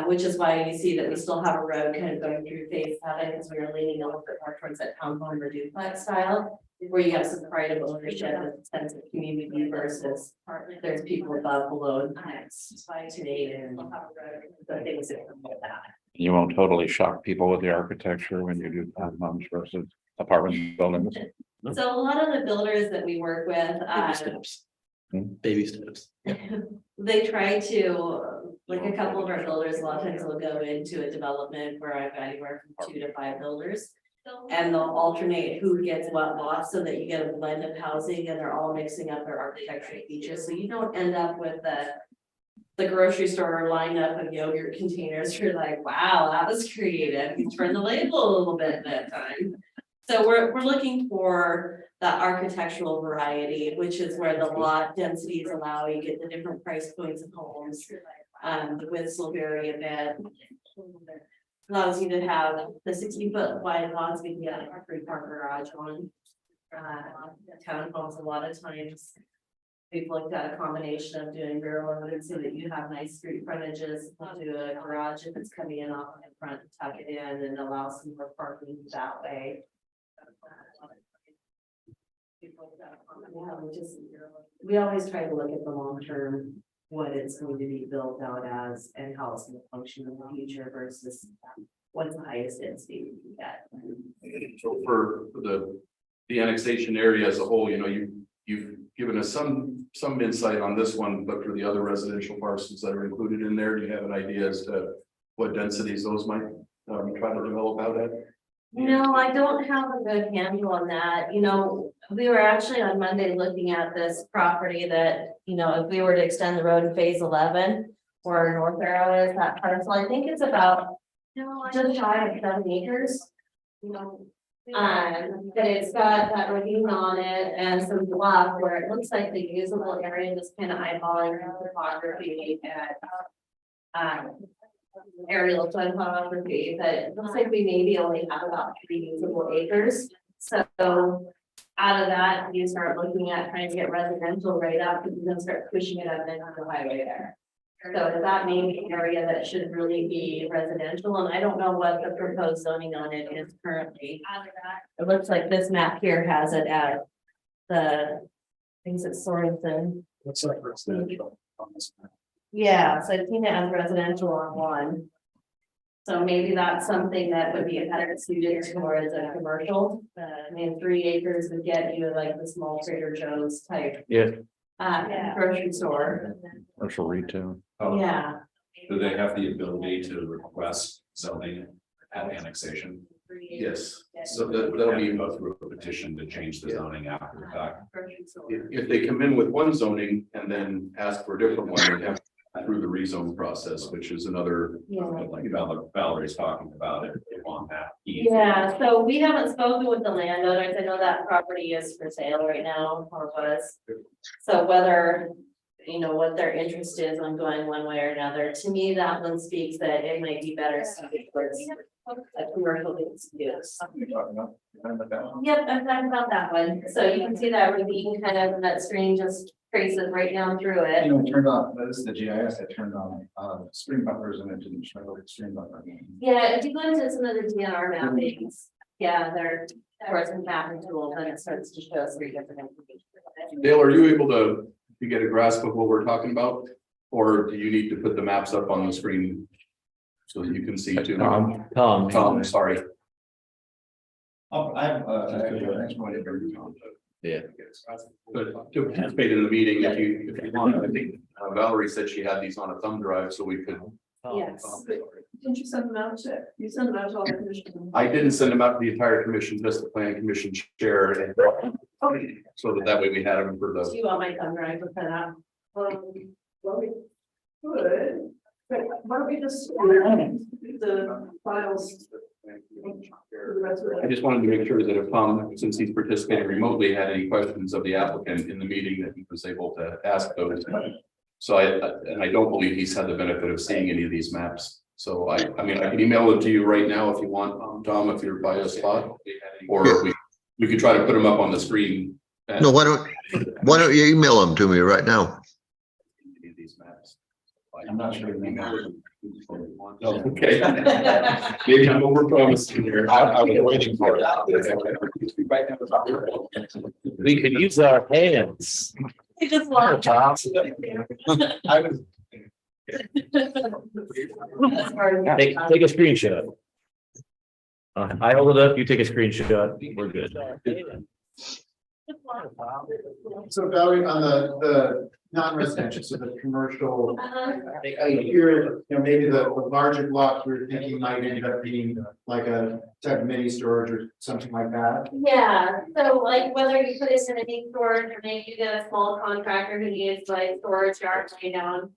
Which is why you see that we still have a road kind of going through phase 7, because we are leaning a little bit more towards that townhome or duplex style, where you have some pride of ownership and sense of community versus there's people above, below, next today and the things that come with that. You won't totally shock people with the architecture when you do townhomes versus apartment buildings. So a lot of the builders that we work with, Baby steps. Baby steps. they try to, like a couple of our builders, a lot of times will go into a development where I've got anywhere from 2 to 5 builders. And they'll alternate who gets what lots so that you get a blend of housing and they're all mixing up their architectural features. So you don't end up with the grocery store lineup of yogurt containers. You're like, wow, that was creative. You turn the label a little bit at that time. So we're looking for that architectural variety, which is where the lot densities allow you get the different price points of homes. The widths will vary a bit. Allows you to have the 60-foot wide lots, we can get a 3-car garage on. Townhomes, a lot of times. We've looked at a combination of doing rear loaded so that you have nice street frontages, do a garage if it's coming in off the front, tuck it in and allow some more parking that way. We always try to look at the long term, what it's going to be built out as and how it's going to function in the future versus what's the highest density we can get. So for the annexation area as a whole, you know, you've given us some insight on this one, but for the other residential parcels that are included in there, do you have an idea as to what densities those might try to develop out at? No, I don't have a good handle on that. You know, we were actually on Monday looking at this property that, you know, if we were to extend the road in phase 11, where our north arrow is, that parcel, I think it's about just shy of 7 acres. You know, but it's got that ravine on it and some bluff where it looks like the usable area, just kind of eyeballing the topography and aerial topography, but it looks like we maybe only have about 3 usable acres. So out of that, you start looking at trying to get residential right up, because you can start pushing it up into the highway there. So that may be an area that should really be residential, and I don't know what the proposed zoning on it is currently. It looks like this map here has it at the, I think it's Sorenson. Looks like residential on this map. Yeah, so I've seen it as residential on one. So maybe that's something that would be better suited towards a commercial. I mean, 3 acres would get you like the small Trader Joe's type. Yeah. Grocery store. Commercial retail. Yeah. Do they have the ability to request zoning at annexation? Yes, So that'll be go through a petition to change the zoning after the fact. if they come in with one zoning and then ask for a different one, they have to go through the rezone process, which is another. Yeah. Like Valerie's talking about it on that. Yeah, so we haven't spoken with the landowners. I know that property is for sale right now, or was. So whether, you know, what their interest is on going one way or another, to me, that one speaks that it might be better suited towards a commercial use. Yep, I'm talking about that one. So you can see that ravine kind of, that stream just traces right down through it. You know, it turned on, this is the GIS that turned on, stream buffers and it didn't show stream buffer. Yeah, if you go into some of the DNR mappings, yeah, they're, or some mapping tools, and it starts to show 3 different information. Dale, are you able to get a grasp of what we're talking about? Or do you need to put the maps up on the screen so that you can see too? Tom. Tom, sorry. I have, next one. Yeah. But to participate in the meeting, if you want, I think Valerie said she had these on a thumb drive, so we could. Yes. Didn't you send them out to, you sent them out to all the commissioners? I didn't send them out to the entire commission, just the plan commission chair, and so that way we had them for Do the. you want my thumb drive with that? Well, we could, but why don't we just the files? For the rest of I the- just wanted to make sure that if Tom, since he's participating remotely, had any questions of the applicant in the meeting, that he was able to ask those. So and I don't believe he's had the benefit of seeing any of these maps. So I mean, I can email them to you right now if you want, Tom, if you're by a spot. Or we could try to put them up on the screen. No, why don't you email them to me right now? These maps. I'm not sure. Oh, okay. Maybe I'm over promising here. I was waiting for it. We could use our hands. You just want. I was. Take a screenshot. I hold it up, you take a screenshot, we're good. So Valerie, on the non-residential, so the commercial, I hear, maybe the larger blocks we're thinking might end up being like a type of mini storage or something like that. Yeah, so like whether you put it in a deep storage or maybe you get a small contractor who needs like storage yards way down.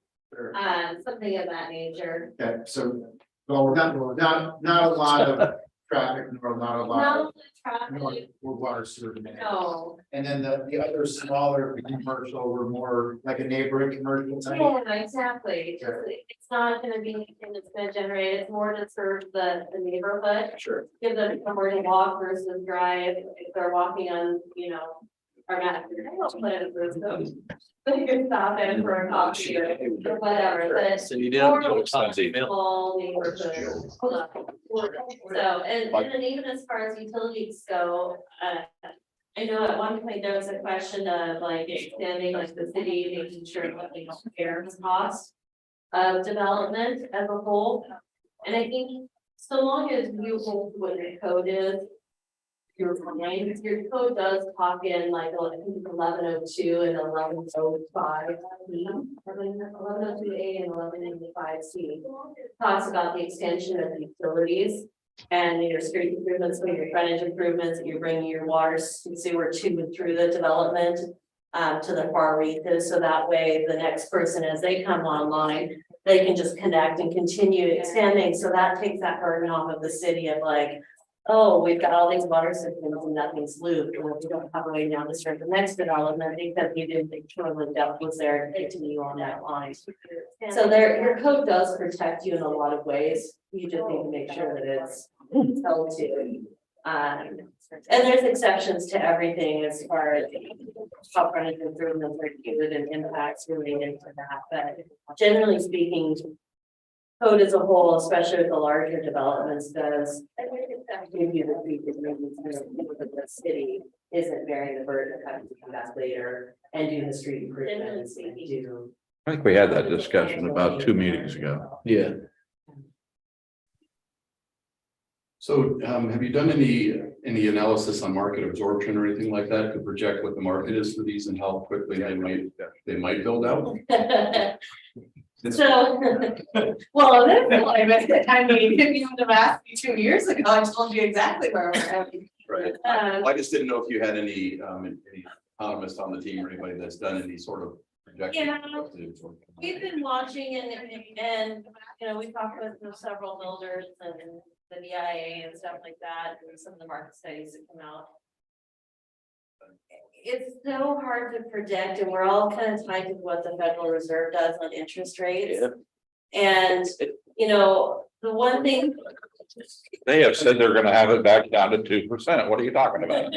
Something of that nature. Okay, so, well, not a lot of traffic, nor not a lot Not of, traffic, or water sewer. no. And then the other smaller commercial were more like a neighborhood commercial type. Yeah, exactly. It's not gonna be anything that's gonna generate, it's more to serve the neighborhood. Sure. Give them somewhere to walk versus drive, if they're walking on, our map. They can stop in for a coffee or whatever, but. So you didn't. More small neighborhood. So, and then even as far as utilities go, I know at one point there was a question of like extending like the city, making sure that they don't share the cost of development as a whole. And I think so long as you hold what your code is, your code does pop in like 1102 and 1105. 1102A and 1185C talks about the extension of the utilities and your street improvements, your frontage improvements, you're bringing your water and sewer to and through the development to the far reaches. So that way the next person, as they come online, they can just connect and continue extending. So that takes that burden off of the city of like, oh, we've got all these water systems and nothing's looped, or we don't have a way down to start the next development because you didn't think shoreline depth was there to continue on that line. So your code does protect you in a lot of ways. You just need to make sure that it's held to. And there's exceptions to everything as far as how frontage improvements are included and impacts related to that. But generally speaking, code as a whole, especially with the larger developments, does give you the the city isn't bearing the burden of having to come back later and do the street improvements and do. I think we had that discussion about 2 meetings ago. Yeah. So have you done any analysis on market absorption or anything like that to project what the market is for these and how quickly they might build out? So, well, I mean, if you would have asked me 2 years ago, I told you exactly where we're at. Right. I just didn't know if you had any economists on the team or anybody that's done any sort of projection. Yeah. We've been watching and we talked with several builders and the DIA and stuff like that, and some of the market studies that come out. It's so hard to predict, and we're all kind of tied to what the Federal Reserve does on interest rates. Yeah. And, the one thing. They have said they're gonna have it back down to 2%. What are you talking about?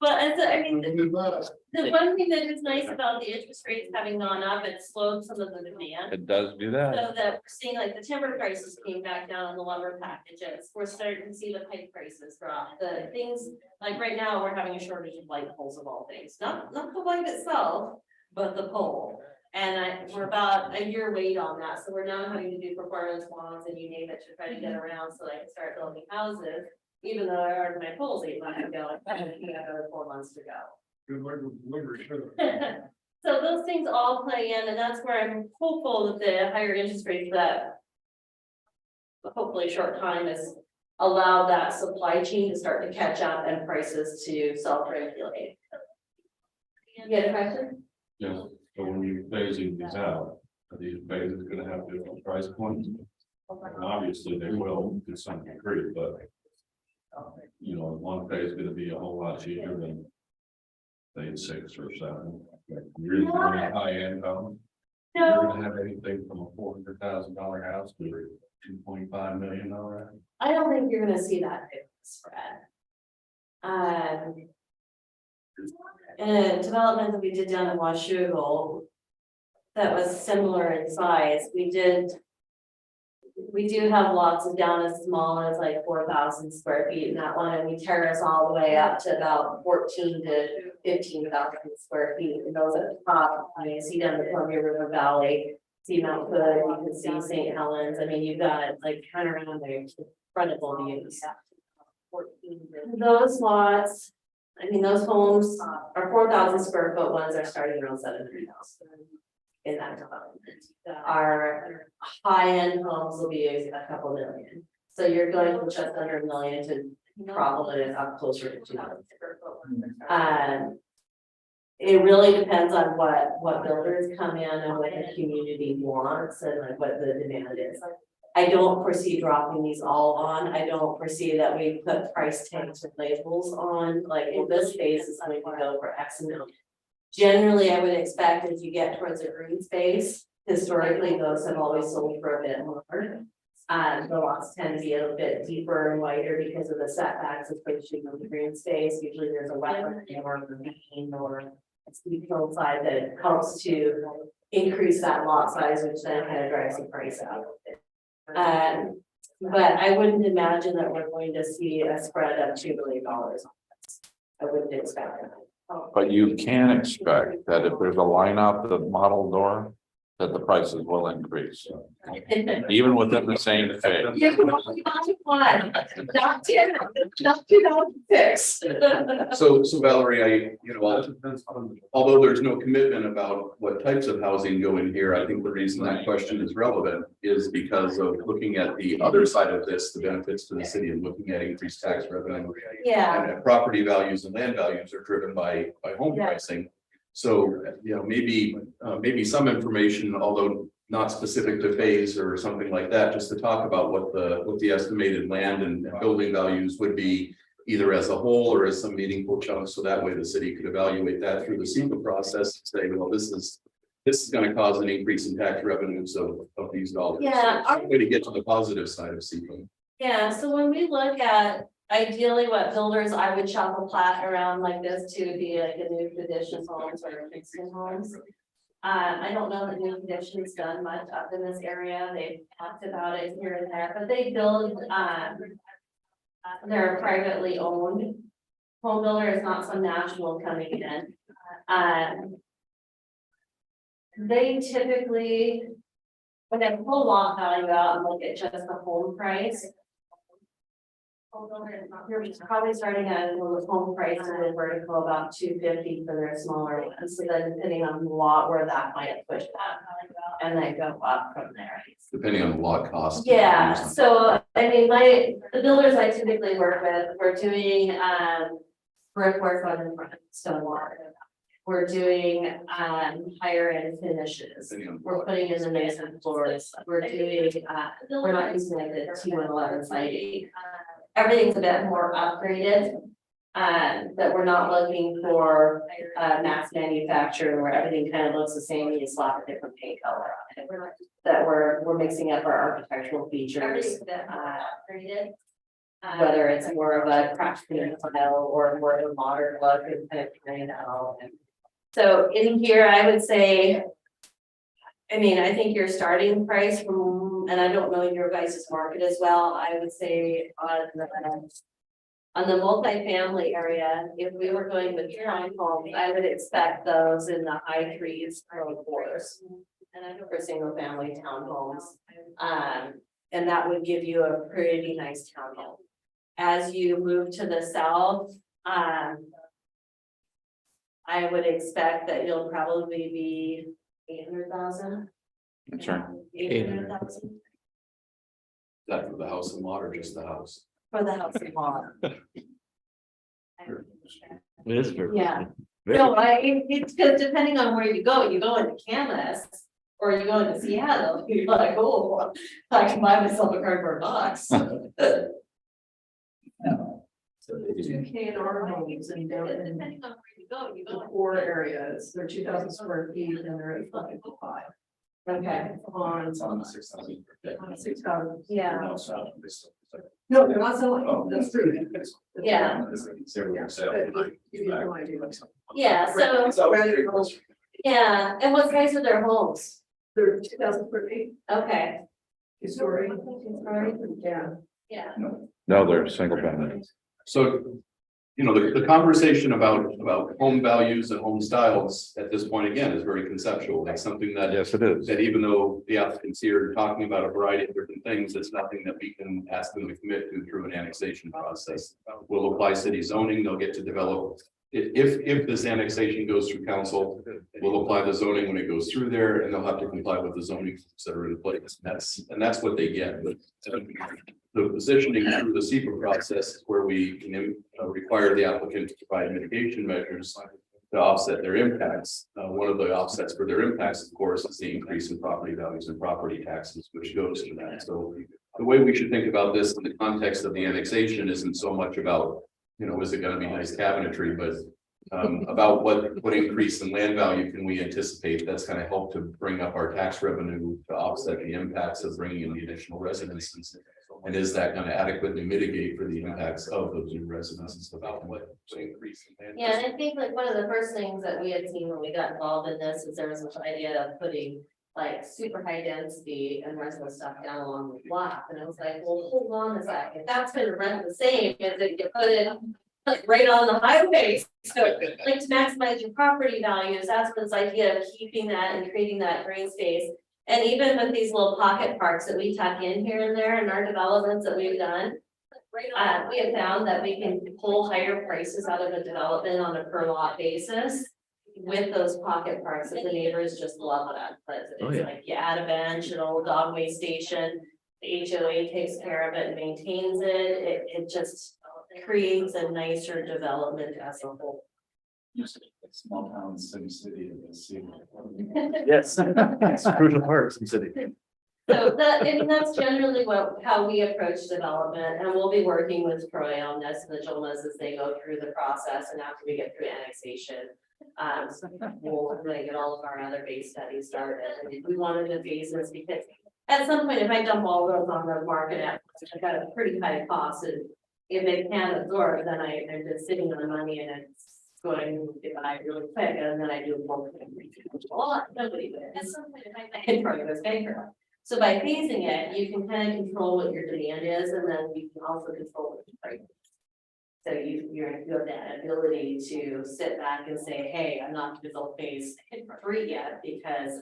But the one thing that is nice about the interest rates having gone up, it slowed some of the demand. It does do that. So that we're seeing like the timber prices came back down on the lumber packages. We're starting to see the pipe prices drop. The things like right now, we're having a shortage of light poles of all things, not the light itself, but the pole. And we're about a year wait on that. So we're now having to do performance bonds and you name it to try to get around so they can start building houses. Even though I ordered my poles 8 months ago, I have another 4 months to go. Good word, sure. So those things all play in, and that's where I'm hopeful that the higher interest rates that hopefully short time has allowed that supply chain to start to catch up and prices to self-regulate. You get a question? Yeah, so when you're phasing these out, are these phases gonna have different price points? And obviously, they will to some degree, but. You know, one phase is gonna be a whole lot cheaper than. Say 6 or 7, like really high end home. You're No, gonna have anything from a $400,000 house to $2.5 million house. I don't think you're gonna see that big spread. In a development that we did down in Washougal, that was similar in size, we do have lots of down as small as like 4,000 square feet in that one, and we terrace all the way up to about 14 to 15,000 square feet. And those at the top, I mean, you see down the Columbia River Valley, see Mount Hood, you can see St. Helens. I mean, you've got like kind of around there, frontable views. Those lots, I mean, those homes are 4,000 square foot ones are starting around 700,000 in that development. Our high-end homes will be a couple million. So you're going from just under $1 million to probably up closer to 200. It really depends on what builders come in and what the community wants and like what the demand is. I don't foresee dropping these all on. I don't foresee that we put price tags and labels on, like in this phase is going to go for X amount. Generally, I would expect as you get towards a green space, historically, those have always sold for a bit more. The lots tend to be a little bit deeper and wider because of the setbacks, especially on the green space. Usually there's a wetland or a ravine or a steep hillside that helps to increase that lot size, which then kind of drives the price out. But I wouldn't imagine that we're going to see a spread of $2 billion on this. I wouldn't expect that. But you can expect that if there's a line out the model door, that the prices will increase. Even within the same phase. Yeah, one, not 10, not 2006. So Valerie, although there's no commitment about what types of housing go in here, I think the reason that question is relevant is because of looking at the other side of this, the benefits to the city and looking at increased tax revenue. Yeah. And property values and land values are driven by home pricing. So, maybe some information, although not specific to phase or something like that, just to talk about what the estimated land and building values would be either as a whole or as some meaningful chunks. So that way the city could evaluate that through the SEPA process and say, well, this is going to cause an increase in tax revenues of these dollars. Yeah. So way to get to the positive side of SEPA. Yeah, so when we look at ideally what builders I would shop a plat around like this to be like a new tradition homes or existing homes. I don't know that new tradition's done much up in this area. They've talked about it here and there, but they build, they're privately owned. Home builder is not some national coming in. They typically, when they pull lot value out and look at just the home price. You're probably starting at a home price in vertical about $250 for their smaller ones. So then depending on the lot where that might push that and then go up from there. Depending on the lot cost. Yeah, so I mean, the builders I typically work with, we're doing brickwork on the front, stone wall. We're doing higher end finishes. We're putting in the mason floors. We're doing we're not using like the T111 siding. Everything's a bit more upgraded. That we're not looking for mass manufacturing where everything kind of looks the same and you slap a different paint color on it. That we're mixing up our architectural features. Whether it's more of a craftsman style or more of a modern look and kind of carrying that all. So in here, I would say, I mean, I think your starting price from, and I don't know your guys' market as well, I would say on the multifamily area, if we were going with townhomes, I would expect those in the high 3s, early 4s. And I know for single family townhomes. And that would give you a pretty nice townhome. as you move to the south, I would expect that you'll probably be 800,000. That's right. 800,000 That for the house and lot or just the house? for the house and lot. It is very. Yeah. very- No, it's because depending on where you go into Camas or you go into Seattle, you're like, oh, I can buy myself a cardboard box. Two K and R homes and they're in Depending on where you go the core areas, they're 2,000 square feet and they're at 5. Okay, On 6,000. 6,000. yeah, No, they're not selling, that's true. Yeah. But you have no idea. yeah, so, yeah, and what size are their homes? They're 2,000 square feet, Okay, two-story. Yeah. yeah, No, they're single family. So, you know, the conversation about home values and home styles at this point, again, is very conceptual. That's something that Yes, it is. that even though the applicants here are talking about a variety of different things, it's nothing that we can ask them to commit to through an annexation process. We'll apply city zoning, they'll get to develop. If this annexation goes through council, we'll apply the zoning when it goes through there, and they'll have to comply with the zoning that are in place. That's what they get. But the positioning through the SEPA process is where we can require the applicant to provide mitigation measures to offset their impacts. One of the offsets for their impacts, of course, is the increase in property values and property taxes, which goes to that. So the way we should think about this in the context of the annexation isn't so much about, you know, is it going to be nice cabinetry, but about what increase in land value can we anticipate that's going to help to bring up our tax revenue to offset the impacts of bringing in the additional residences. And is that going to adequately mitigate for the impacts of those new residences about what increase in land? yeah, and I think like one of the first things that we had seen when we got involved in this is there was this idea of putting like super high density and rental stuff down along the block, and I was like, well, hold on a second, that's gonna rent the same as if you put it like, right on the highway. So like to maximize your property values, that's this idea of keeping that and creating that green space. And even with these little pocket parks that we tuck in here and there in our developments that we've done, we have found that we can pull higher prices out of a development on a per lot basis with those pocket parks, and the neighbors just love that. But Oh, it's yeah. like you add a bench, an old dog waste station, the HOA takes care of it and maintains it. It just creates a nicer development as a whole. Small town, city, and see. Yes, it's a crucial part of some city. So that, I mean, that's generally how we approach development, and we'll be working with Troy on this and the Jonas as they go through the process, and after we get through annexation. We'll really get all of our other base studies started, and we wanted to phases because at some point, if I dump all those on the market, I've got a pretty high cost, and if they can't absorb, then I'm just sitting on the money and it's going to buy really quick, and then I do more. A lot, nobody would. At some point, if I goes bankrupt. So by phasing it, you can kind of control what your demand is, and then you can also control what your price is. So you have that ability to sit back and say, hey, I'm not going to phase 3 yet because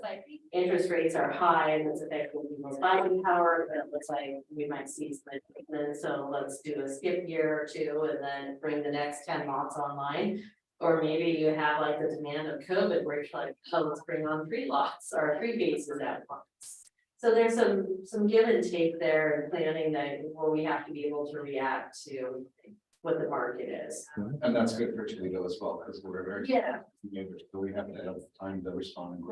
interest rates are high and it's affecting people's buying power, but it looks like we might see some improvement. So let's do a skip year or 2 and then bring the next 10 lots online. Or maybe you have like the demand of COVID where you're like, oh, let's bring on 3 lots or 3 bases at once. So there's some give and take there in planning that where we have to be able to react to what the market is. And that's good for Toledo as well, because we're very. Yeah. Neighbors, so we have to have time to respond.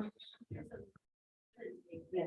Yeah.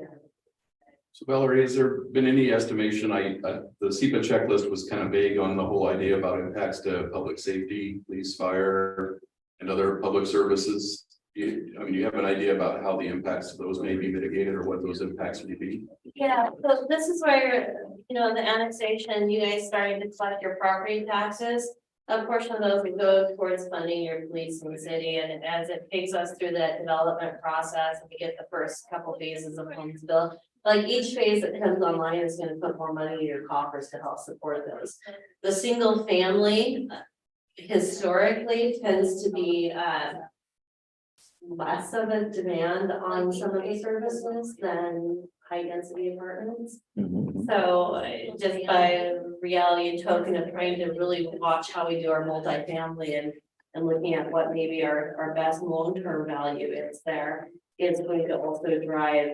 So Valerie, has there been any estimation? The SEPA checklist was kind of vague on the whole idea about impacts to public safety, police, fire, and other public services. I mean, you have an idea about how the impacts of those may be mitigated or what those impacts may be? Yeah, so this is where, you know, the annexation, you guys starting to collect your property taxes. A portion of those would go towards funding your police in the city, and as it takes us through that development process, and we get the first couple phases of homes built. Like each phase that comes online is gonna put more money in your coffers to help support those. The single family historically tends to be less of a demand on some of the services than high density apartments. So just by reality and token of trying to really watch how we do our multifamily and looking at what maybe our best long-term value is there is going to also drive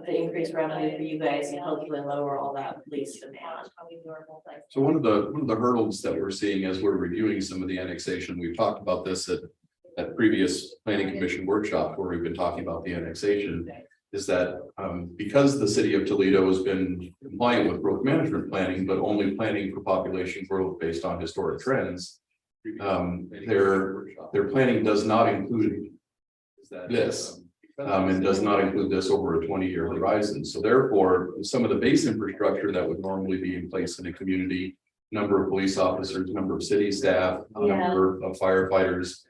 the increased revenue for you guys and hopefully lower all that lease demand. So one of the hurdles that we're seeing as we're reviewing some of the annexation, we've talked about this at previous planning commission workshop where we've been talking about the annexation. Is that because the city of Toledo has been compliant with growth management planning, but only planning for population growth based on historic trends. Their planning does not include this. And does not include this over a 20-year horizon. So therefore, some of the base infrastructure that would normally be in place in a community, number of police officers, number of city staff, number of firefighters,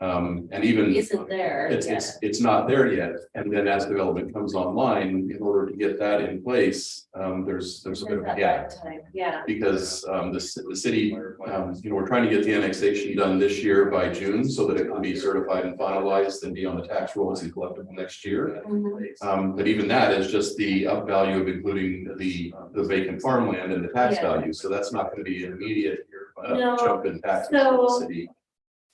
and even Isn't there? it's not there yet. And then as development comes online, in order to get that in place, there's a bit of a gap. Yeah. Because the city, we're trying to get the annexation done this year by June so that it can be certified and finalized and be on the tax rolls and collectible next year. But even that is just the up value of including the vacant farmland and the tax value. So that's not going to be an immediate jump in taxes for the city.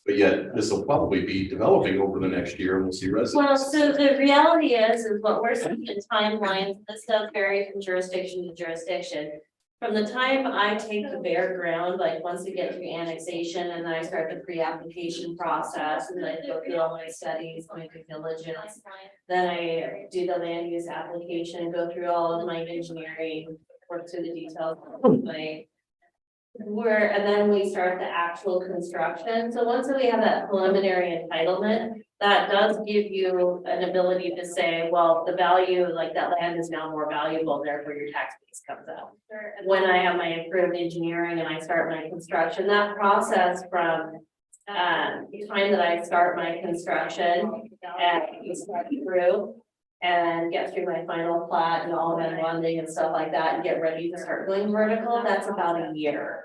But yet this will probably be developing over the next year and we'll see residents. Well, so the reality is what we're seeing in timelines, this does vary from jurisdiction to jurisdiction. From the time I take the bare ground, like once we get through annexation and then I start the pre-application process and I go through all my studies, my due diligence. Then I do the land use application, go through all of my engineering, work through the details. And then we start the actual construction. So once we have that preliminary entitlement, that does give you an ability to say, well, the value, like that land is now more valuable, therefore your tax base comes out. When I have my approved engineering and I start my construction, that process from the time that I start my construction and you start through and get through my final plat and all of my bonding and stuff like that and get ready to start going vertical, that's about a year.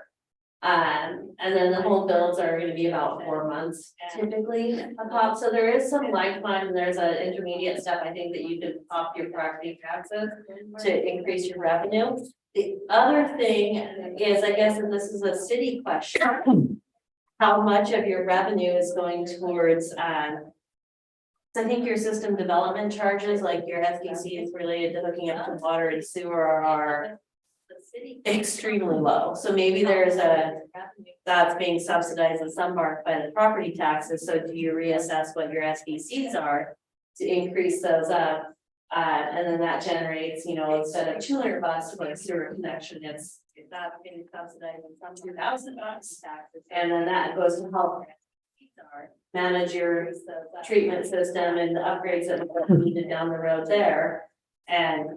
And then the home builds are going to be about 4 months typically a pop. So there is some lag time and there's an intermediate step, I think, that you can pop your property taxes to increase your revenue. The other thing is, I guess, and this is a city question, how much of your revenue is going towards I think your system development charges, like your SDC is related to hooking up to water and sewer are extremely low. So maybe there's that's being subsidized in some part by the property taxes. So do you reassess what your SDCs are to increase those up? And then that generates, instead of $200 for a sewer connection, it's that's being subsidized in some $2,000. And then that goes to help manage your treatment system and the upgrades that are needed down the road there and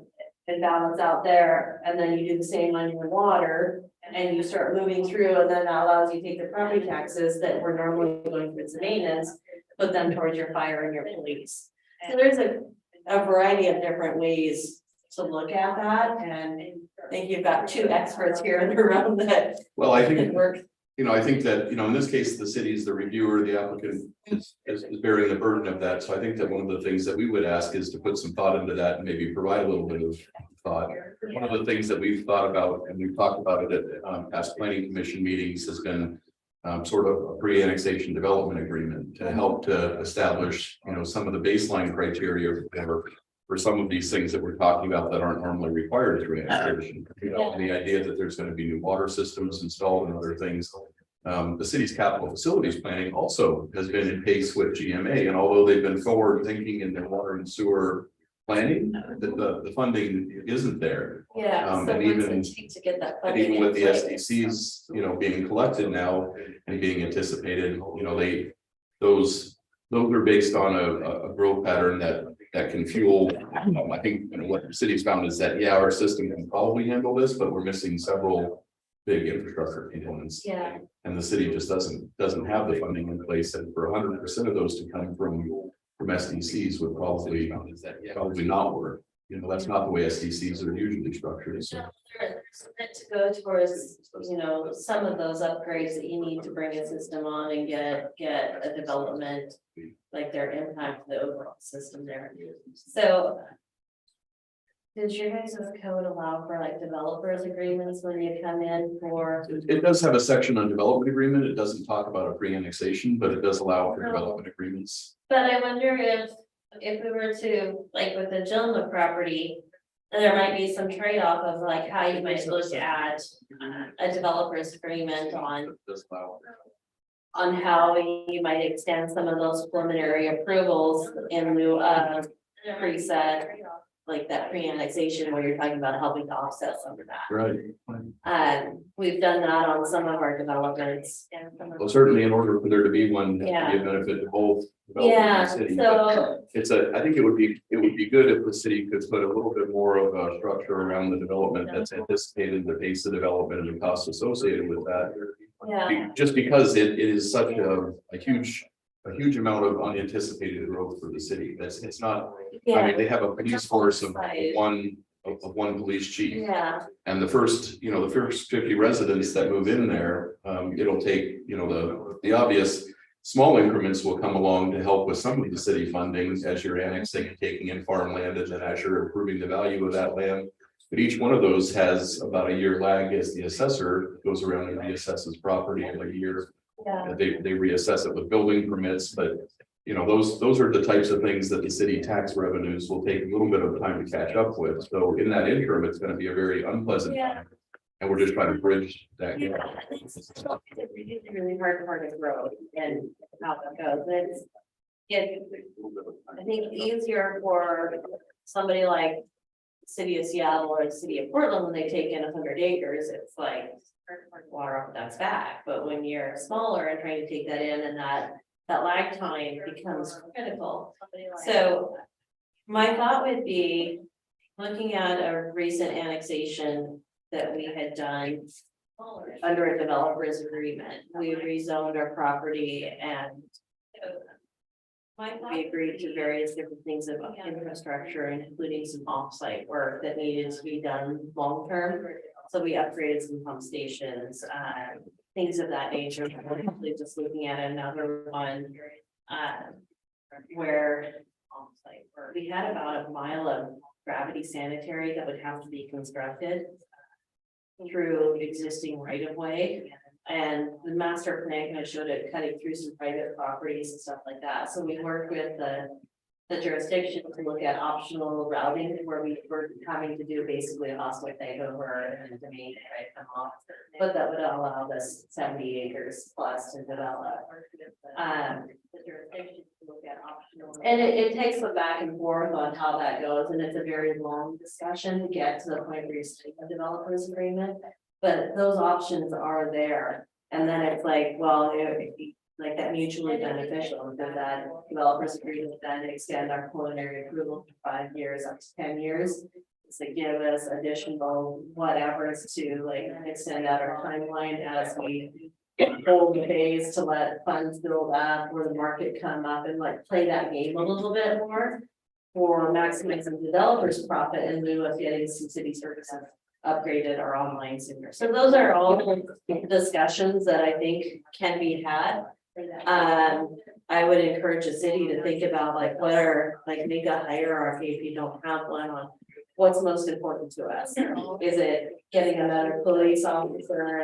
balance out there. And then you do the same on your water and you start moving through, and then that allows you to take the property taxes that were normally going towards the maintenance, put them towards your fire and your police. So there's a variety of different ways to look at that, and I think you've got two experts here in the room that I think can work. I think that, in this case, the city is the reviewer, the applicant is bearing the burden of that. So I think that one of the things that we would ask is to put some thought into that and maybe provide a little bit of thought. One of the things that we've thought about, and we've talked about it at past planning commission meetings, has been sort of a pre-annexation development agreement to help to establish, some of the baseline criteria for some of these things that we're talking about that aren't normally required through annexation. And the idea that there's going to be new water systems installed and other things. The city's capital facilities planning also has been in pace with GMA, and although they've been forward thinking in their water and sewer planning, the funding isn't there. Yeah, so and even to get that and funding even with the in place. SDCs, being collected now and being anticipated, those are based on a growth pattern that can fuel. I think what the city's found is that, our system can probably handle this, but we're missing several big infrastructure components. Yeah. And the city just doesn't have the funding in place, and for 100% of those to come from SDCs would probably not work. That's not the way SDCs are usually structured. So. They're meant to go towards, some of those upgrades that you need to bring a system on and get a development, like their impact, the overall system there. So Does your guys' code allow for like developers agreements when you come in for? It does have a section on development agreement. It doesn't talk about a pre-annexation, but it does allow for development agreements. But I wonder if we were to, like with the Gilma property, there might be some trade-off of like how you might look at a developer's agreement on It does allow. how you might extend some of those preliminary approvals in lieu of preset, like that pre-annexation where you're talking about helping to offset some of that. Right. We've done that on some of our developments. Well, certainly in order for there to be one, it has to be a benefit to both. development and Yeah, the city, but so, I think it would be good if the city could put a little bit more of a structure around the development that's anticipated, the pace of development and the costs associated with that. yeah, Just because it is such a huge amount of unanticipated growth for the city. It's not, I yeah, mean, they have a police force of one police chief. yeah, And the first 50 residents that move in there, it'll take, the obvious small increments will come along to help with some of the city funding as you're annexing and taking in farmland and then as you're improving the value of that land. But each one of those has about a year lag as the assessor goes around and reassesses property every year. yeah. They reassess it with building permits, but those are the types of things that the city tax revenues will take a little bit of time to catch up with. So in that interim, it's going to be a very unpleasant time. And we're just trying to bridge that gap. It's really, really hard to grow and how that goes. I think easier for somebody like city of Seattle or the city of Portland, when they take in 100 acres, it's like water off that's back. But when you're smaller and trying to take that in, and that lag time becomes critical. So my thought would be looking at a recent annexation that we had done under a developer's agreement. We rezoned our property and we agreed to various different things about infrastructure, including some offsite work that needed to be done long-term. So we upgraded some pump stations, things of that nature. We're actually just looking at another one where we had about a mile of gravity sanitary that would have to be constructed through existing right of way. And the master plan kind of showed it cutting through some private properties and stuff like that. So we worked with the jurisdiction to look at optional routing where we were having to do basically a hostile takeover and the main right come off. But that would allow us 70 acres plus to develop. The jurisdiction to look at optional. And it takes a back and forth on how that goes, and it's a very long discussion to get to the point where you're setting a developer's agreement. But those options are there, and then it's like, well, like that mutually beneficial, that developers agree to then extend our preliminary approval for 5 years up to 10 years. To give us additional whatevers to like extend out our timeline as we hold the phase to let funds build up or the market come up and like play that game a little bit more. For maximizing developers' profit in lieu of getting some city services upgraded or online sooner. So those are all discussions that I think can be had. I would encourage a city to think about like what are like make a hierarchy if you don't have one on what's most important to us. Is it getting a better police officer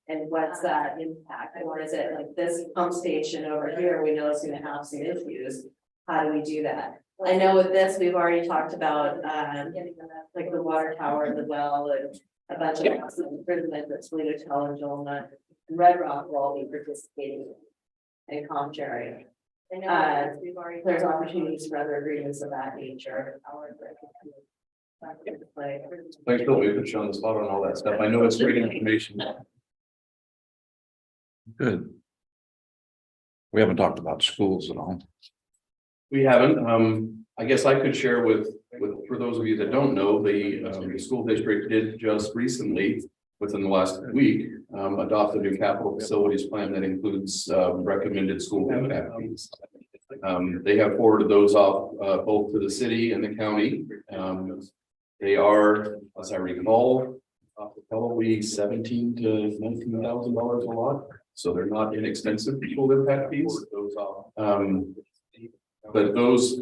and what's that impact? Or is it like this pump station over here, we know it's gonna have some issues. How do we do that? I know with this, we've already talked about like the water tower, the well, and a bunch of improvement that Toledo and Jolma and Red Rock will all be participating in commentary. There's opportunities for other agreements of that nature. Thanks, Bill. We put you on the spot on all that stuff. I know it's great information. Good. We haven't talked about schools at all. We haven't. I guess I could share with for those of you that don't know, the school district did just recently, within the last week, adopt a new capital facilities plan that includes recommended school impact fees. They have forwarded those off both to the city and the county. They are, as I recall, probably $17,000 to $19,000 a lot. So they're not inexpensive school impact fees. But those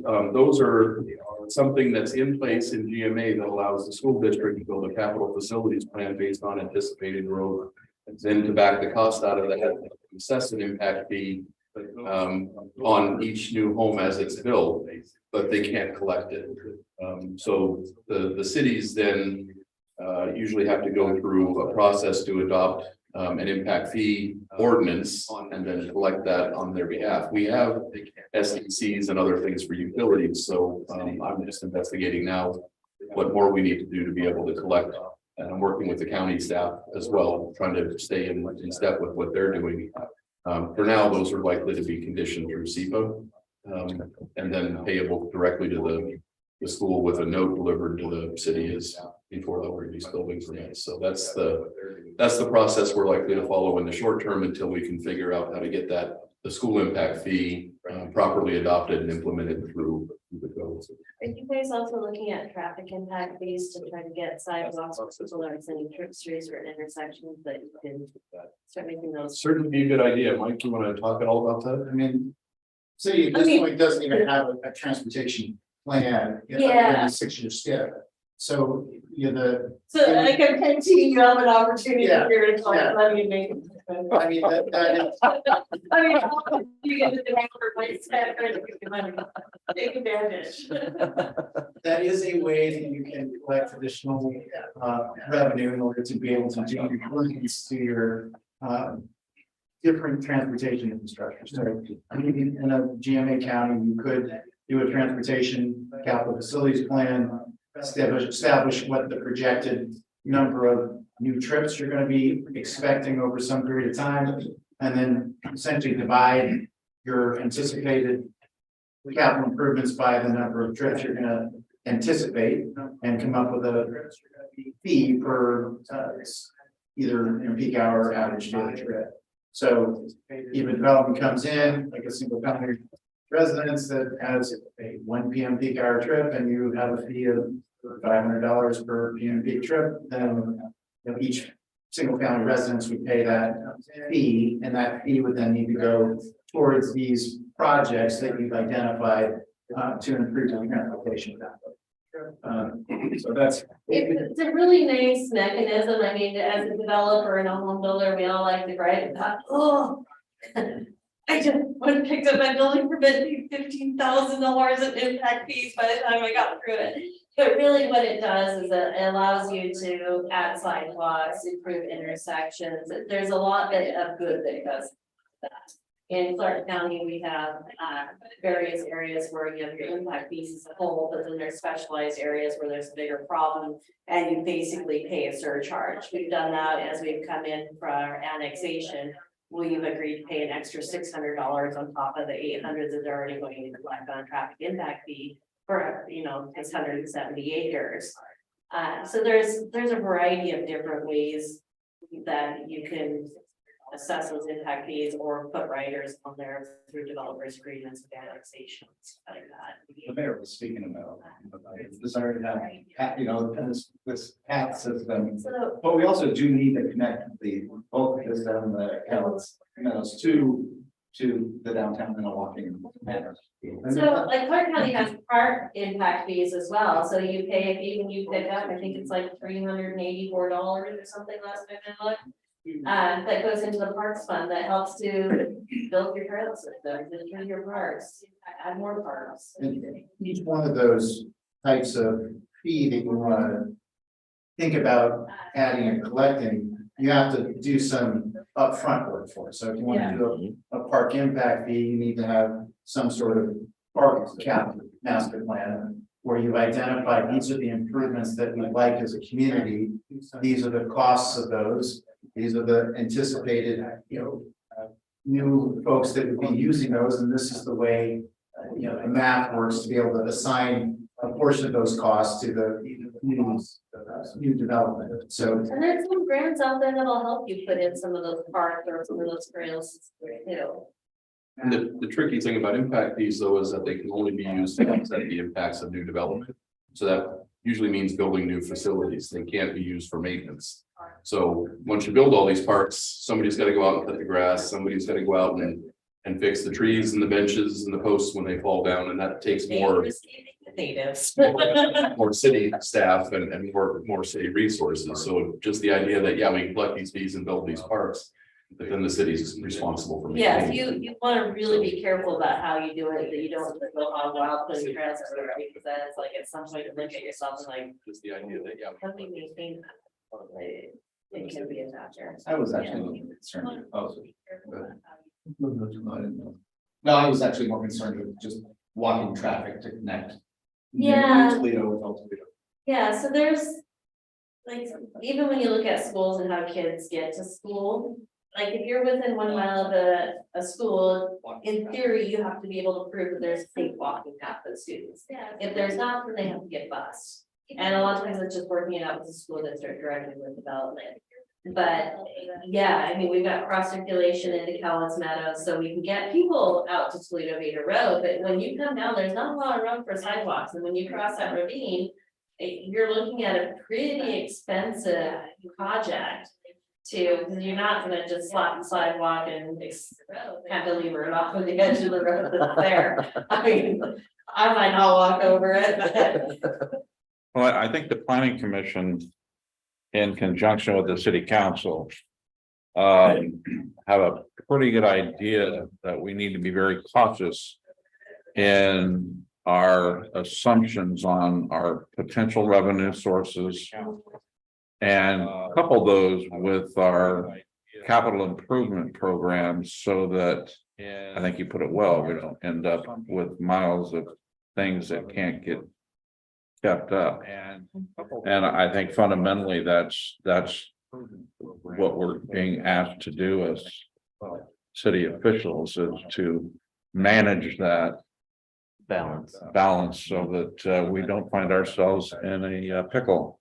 are something that's in place in GMA that allows the school district to build a capital facilities plan based on anticipated growth. And then to back the cost out of that, assess an impact fee on each new home as it's built, but they can't collect it. So the cities then usually have to go through a process to adopt an impact fee ordinance and then collect that on their behalf. We have SDCs and other things for utilities, so I'm just investigating now what more we need to do to be able to collect. And I'm working with the county staff as well, trying to stay in step with what they're doing. For now, those are likely to be conditioned through SEPA, and then payable directly to the school with a note delivered to the city is before they'll release building permits. So that's the process we're likely to follow in the short term until we can figure out how to get the school impact fee properly adopted and implemented through the codes. Are you guys also looking at traffic impact fees to try to get sidewalks for people that are sending trips through certain intersections that you can start making those? Certainly be a good idea. Mike, you want to talk at all about that? I mean, city at this point doesn't even have a transportation plan. Yeah. In a 6-year step. So, you know, So like I'm hinting you have an opportunity Yeah, here to talk yeah. about me make. I mean, I mean, you get the demand for my staff, take advantage. that is a way that you can collect additional revenue in order to be able to do improvements to your different transportation infrastructure. So I mean, in a GMA county, you could do a transportation capital facilities plan, establish what the projected number of new trips you're going to be expecting over some period of time, and then essentially divide your anticipated capital improvements by the number of trips you're going to anticipate, and come up with a fee per either peak hour or average daily trip. So if a development comes in, like a single family residence that has a 1 p.m. peak hour trip, and you have a fee of $500 per p.m. peak trip, then each single family residence would pay that fee, and that fee would then need to go towards these projects that you've identified to improve the transportation. So that's. It's a really nice mechanism. I mean, as a developer and a home builder, we all like to gripe about, oh. I just went and picked up my building permit, $15,000 in impact fees by the time I got through it. But really what it does is it allows you to add sidewalks, improve intersections. There's a lot of good that goes with that. In Clark County, we have various areas where you have your impact fees as a whole, but then there's specialized areas where there's a bigger problem and you basically pay a surcharge. We've done that as we've come in for our annexation. We've agreed to pay an extra $600 on top of the $800 that they're already going to collect on traffic impact fee for, this 170 acres. So there's a variety of different ways that you can assess those impact fees or put riders on there through developers agreements with annexations like that. The mayor was speaking about desire to have, this path system, So but we also do need to connect both of this and the counts, to the downtown Milwaukee manner. So like Clark County has park impact fees as well, so you pay if even you pick up, I think it's like $384 or something last time I looked. That goes into the parks fund that helps to build your trail system, improve your parks, add more parks. And each one of those types of fee that you want to think about adding and collecting, you have to do some upfront work for it. So if you want to do a park impact fee, you need to have some sort of park capital master plan where you've identified these are the improvements that we like as a community. These are the costs of those. These are the anticipated, new folks that would be using those, and this is the way, the math works to be able to assign a portion of those costs to the new development. So And there's some grants out there that'll help you put in some of those parks or some of those trails too. And the tricky thing about impact fees though is that they can only be used to offset the impacts of new development. So that usually means building new facilities. They can't be used for maintenance. So once you build all these parks, somebody's got to go out and cut the grass, somebody's got to go out and fix the trees and the benches and the posts when they fall down, and that takes more. natives. more city staff and more city resources. So just the idea that, yeah, we can collect these fees and build these parks, but then the city's responsible for Yes, maintaining. you want to really be careful about how you do it, that you don't go on wild putting trails everywhere, because then it's like at some point you look at yourself and like, Just the idea that, yeah. how do we maintain that? It can be a factor. I was actually a little concerned. No, I was actually more concerned with just walking traffic to connect. Yeah. Toledo with Toledo. Yeah, so there's, like, even when you look at schools and how kids get to school, like if you're within 1 mile of a school, in theory, you have to be able to prove that there's a safe walking path for the students. If there's not, then they have to get bused. And a lot of times it's just working it out with the school district directly with development. But yeah, I mean, we've got cross circulation into Cowles Meadows, so we can get people out to Toledo Vader Road, but when you come down, there's not a lot of room for sidewalks, and when you cross that ravine, you're looking at a pretty expensive project to, because you're not gonna just slap the sidewalk and cantilever it off of the edge of the road that's there. I mean, I might not walk over it, but. Well, I think the planning commission, in conjunction with the city council, have a pretty good idea that we need to be very cautious in our assumptions on our potential revenue sources, and couple those with our capital improvement programs so that, I think you put it well, we don't end up with miles of things that can't get kept up. And I think fundamentally that's what we're being asked to do as city officials, is to manage that Balance. so that we don't find ourselves in a pickle.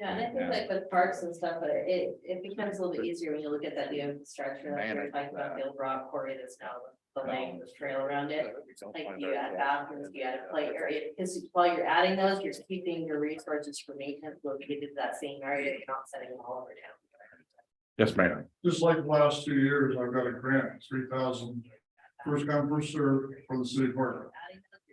Yeah, and I think like with parks and stuff, but it becomes a little bit easier when you look at that new infrastructure, like you're talking about the old rock quarry that's now the lane, this trail around it. Like you add bathrooms, you add a play area, because while you're adding those, you're keeping your resources for maintenance located to that same area, you're not setting them all over town. Yes, ma'am. Just like the last 2 years, I've got a grant, 3,000, first come, first served for the city park.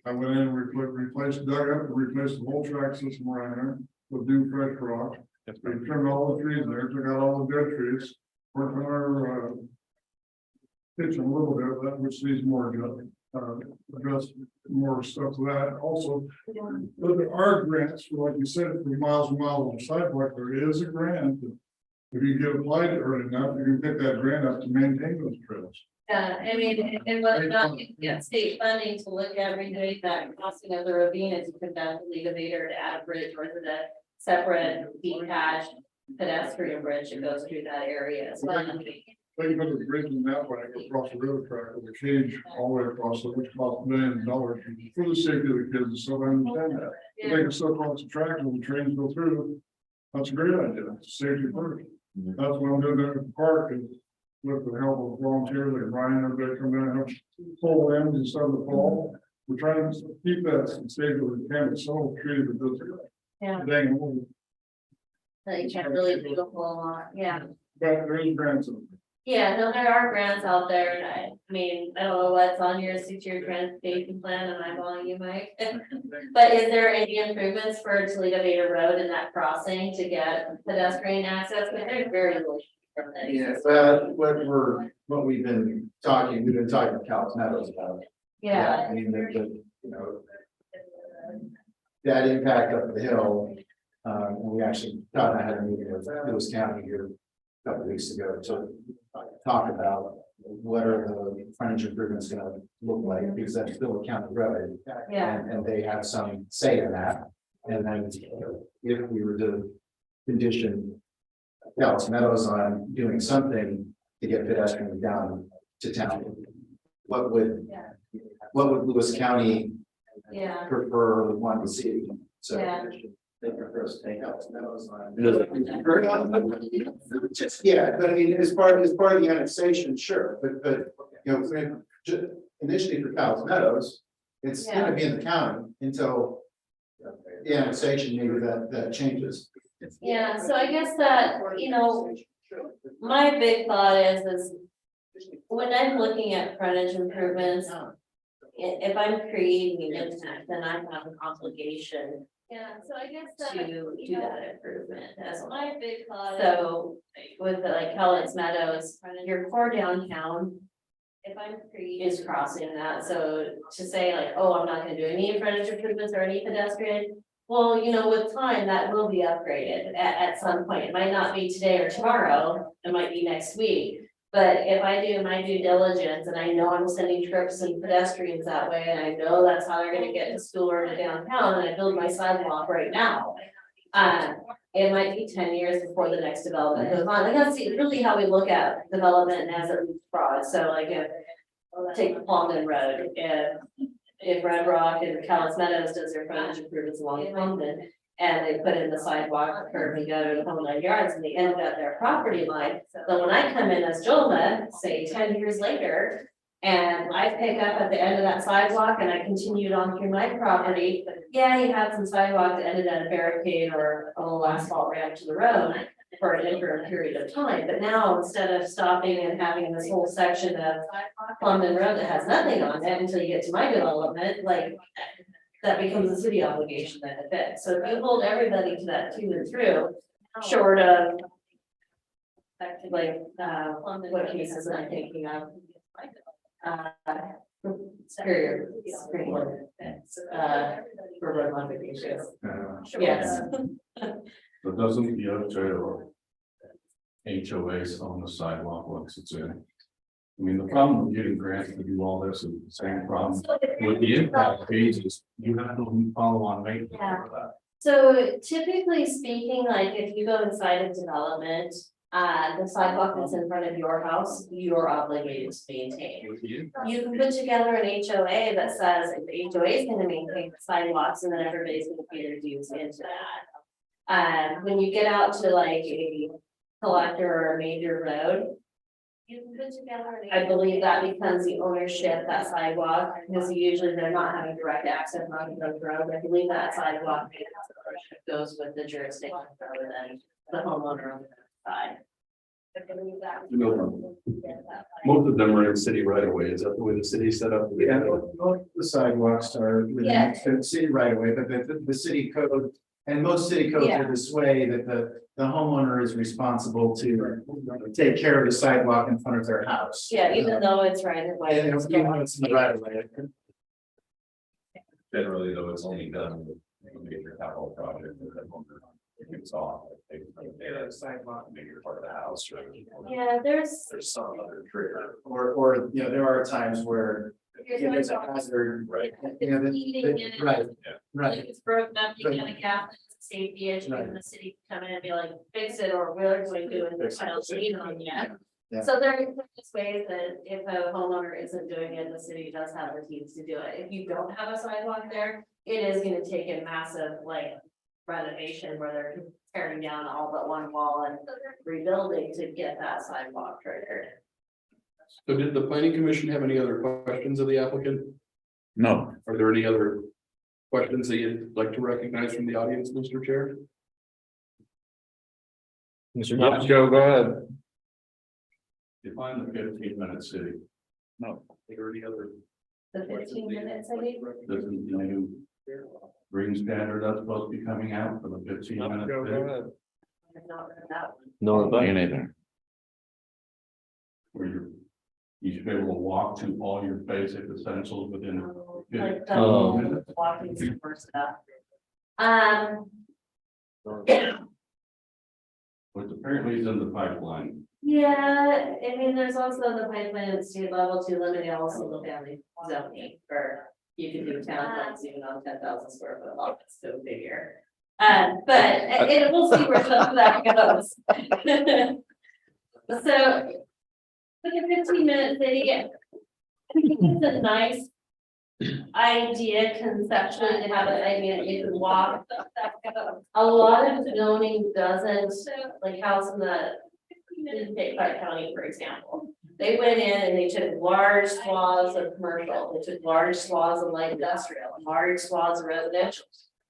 I went in and replaced, dug up, and replaced the whole track system around there with new fresh rock. We trimmed all the trees there, took out all the dead trees, worked on our kitchen a little bit, that which needs more address more stuff to that. Also, there are grants for, like you said, for miles and miles of sidewalk. There is a grant. If you get applied early enough, you can pick that grant up to maintain those trails. Yeah, I mean, and whether or not you can get state funding to look at redoing that crossing of the ravine, as you could definitely later to add a bridge, or is it a separate detached pedestrian bridge that goes through that area as well? Think about the bridge in that way, across the river track with a cage all the way across, which costs millions of dollars for the safety of the kids and stuff. I understand that. But they can still cross the track when the trains go through. That's a great idea. It's safety first. That's what I'm doing there at the park, is with the help of volunteers like Ryan, everybody come down and help pull ends and stuff in the fall. We're trying to keep that safe as we can. It's so treated with this. Yeah. Dang old. That you can't really do a whole lot, yeah. But there is grants in it. Yeah, no, there are grants out there, and I mean, I don't know what's on your 6-year transportation plan, and I'm calling you, Mike. But is there any improvements for Toledo Vader Road in that crossing to get pedestrian access? But there's very little. From that. Yeah, what we've been talking with Cowles Meadows about. Yeah. I mean, you know, that impact up the hill, and we actually, Todd and I had a meeting with Lewis County here a couple of weeks ago to talk about what are the frontage improvements gonna look like, because that's still a county road. Yeah. And they have some say in that. And then if we were to condition Cowles Meadows on doing something to get pedestrians down to town, what would Lewis County Yeah. prefer or want to see? So Yeah. they prefer us to take Cowles Meadows on. Does Just, yeah, but I mean, as part of the annexation, sure, but you know, initially for Cowles Meadows, it's gonna be in the county until the annexation, maybe that changes. Yeah, so I guess that, you know, my big thought is when I'm looking at frontage improvements, if I'm creating an impact, then I have an obligation. Yeah, so I guess To do that improvement as well. My big thought. So with the like Kellett's Meadows, your core downtown. If I'm is crossing that, so to say like, oh, I'm not gonna do any frontage improvements or any pedestrian. Well, you know, with time, that will be upgraded at some point. It might not be today or tomorrow, it might be next week. But if I do my due diligence and I know I'm sending trips and pedestrians that way, and I know that's how they're gonna get to school or to downtown, and I build my sidewalk right now. It might be 10 years before the next development goes on, and that's really how we look at development as it moves broad. So like if, take Palmden Road, if Red Rock and Callis Meadows does their frontage improvements along Palmden, and they put in the sidewalk, the curb, and go to the whole 9 yards, and they end at their property line. So when I come in as Jolma, say 10 years later, and I pick up at the end of that sidewalk and I continued on through my property, yeah, you had some sidewalk that ended at a barricade or a little asphalt ramp to the road for an interim period of time. But now, instead of stopping and having this whole section of Plumden Road that has nothing on it until you get to my development, like that becomes a city obligation then it fits. So if you hold everybody to that to and through, short of like, what cases am I thinking of? Superior, for road modifications. Yes. But doesn't the other HOAs on the sidewalk once it's in? I mean, the problem with getting grants to do all this is the same problem with the impact phases. You have to follow on maintenance for that. So typically speaking, like if you go inside a development, the sidewalk that's in front of your house, you're obligated to maintain. You can put together an HOA that says if the HOA is gonna maintain the sidewalks and then everybody's gonna pay their dues into that. When you get out to like a collector or a major road, you can put together, I believe that becomes the ownership, that sidewalk, because usually they're not having direct access on the road. I believe that sidewalk goes with the jurisdiction rather than the homeowner on the side. You know, most of them are in city right away. Is that the way the city set up? Yeah, both the sidewalks are Yeah. within the city right away, but the city code, and most city codes are this way, that the homeowner is responsible to take care of the sidewalk in front of their house. Yeah, even though it's right away. And it's in the right of way. Generally, though, it's only done with a major capital project. It's off. Sidewalk. Major part of the house. Yeah, there's some other trigger. Or, you know, there are times where it is a hazard. Right. You know, heating in it. right, Yeah. right. If it's broken up, you kind of gap, it's a safety issue, and the city can come in and be like, fix it, or we're going to do it, and tile clean on yet. Yeah. So there are just ways that if a homeowner isn't doing it, the city does have the teams to do it. If you don't have a sidewalk there, it is gonna take a massive like renovation where they're tearing down all but one wall and rebuilding to get that sidewalk triggered. So did the planning commission have any other questions of the applicant? No. Are there any other questions that you'd like to recognize from the audience, Mr. Chair? Mr. Joe, go ahead. Define the 15-minute city. No. Are there any other? The 15 minutes, I think. Doesn't the new green standard that's supposed to be coming out for the 15-minute city? I've not read that one. No, but Either. Where you should be able to walk to all your basic essentials within. Like Oh. the walking super stuff. Which apparently is in the pipeline. Yeah, I mean, there's also the pipeline at state level to limit all single family zoning for, you can do townhomes even on 10,000 square foot lots, so bigger. But we'll see where some of that goes. So. Like a 15-minute city, I think it's a nice idea conceptually to have an idea that you can walk. A lot of zoning doesn't, like house in the, take Clark County, for example. They went in and they took large swaths of commercial, they took large swaths of light industrial, large swaths of residential.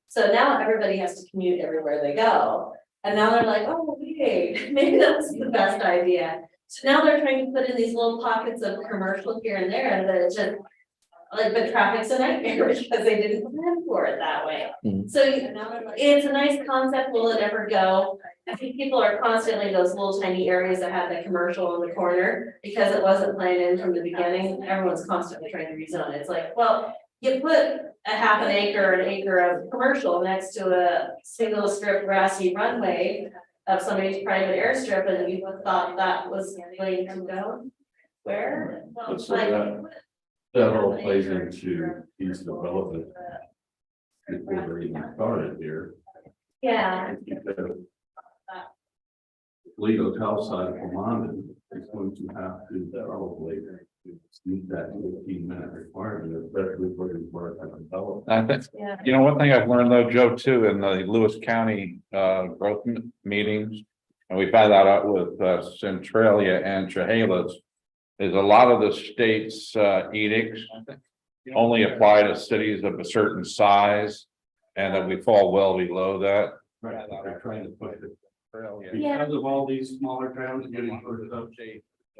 So now everybody has to commute everywhere they go. And now they're like, oh, okay, maybe that's the best idea. So now they're trying to put in these little pockets of commercial here and there, and that it's just Like, but traffic's a nightmare because they didn't plan for it that way. Mhm. So it's a nice concept. Will it ever go? I think people are constantly those little tiny areas that have the commercial in the corner because it wasn't planned in from the beginning. Everyone's constantly trying to rezone it. It's like, well, you put a half an acre of commercial next to a single strip grassy runway of somebody's private airstrip, and you thought that was going to go where? But so that all plays into these development. Before they're even started here. Yeah, Because Toledo Towside of Vermont is going to have to probably meet that 15-minute requirement, especially for the work and development. I think, yeah. you know, one thing I've learned though, Joe, too, in the Lewis County growth meetings, and we found that out with Centralia and Chehalis, is a lot of the state's edicts only apply to cities of a certain size, and that we fall well below that. Right, they're trying to push it. Yeah. Because of all these smaller towns getting pushed up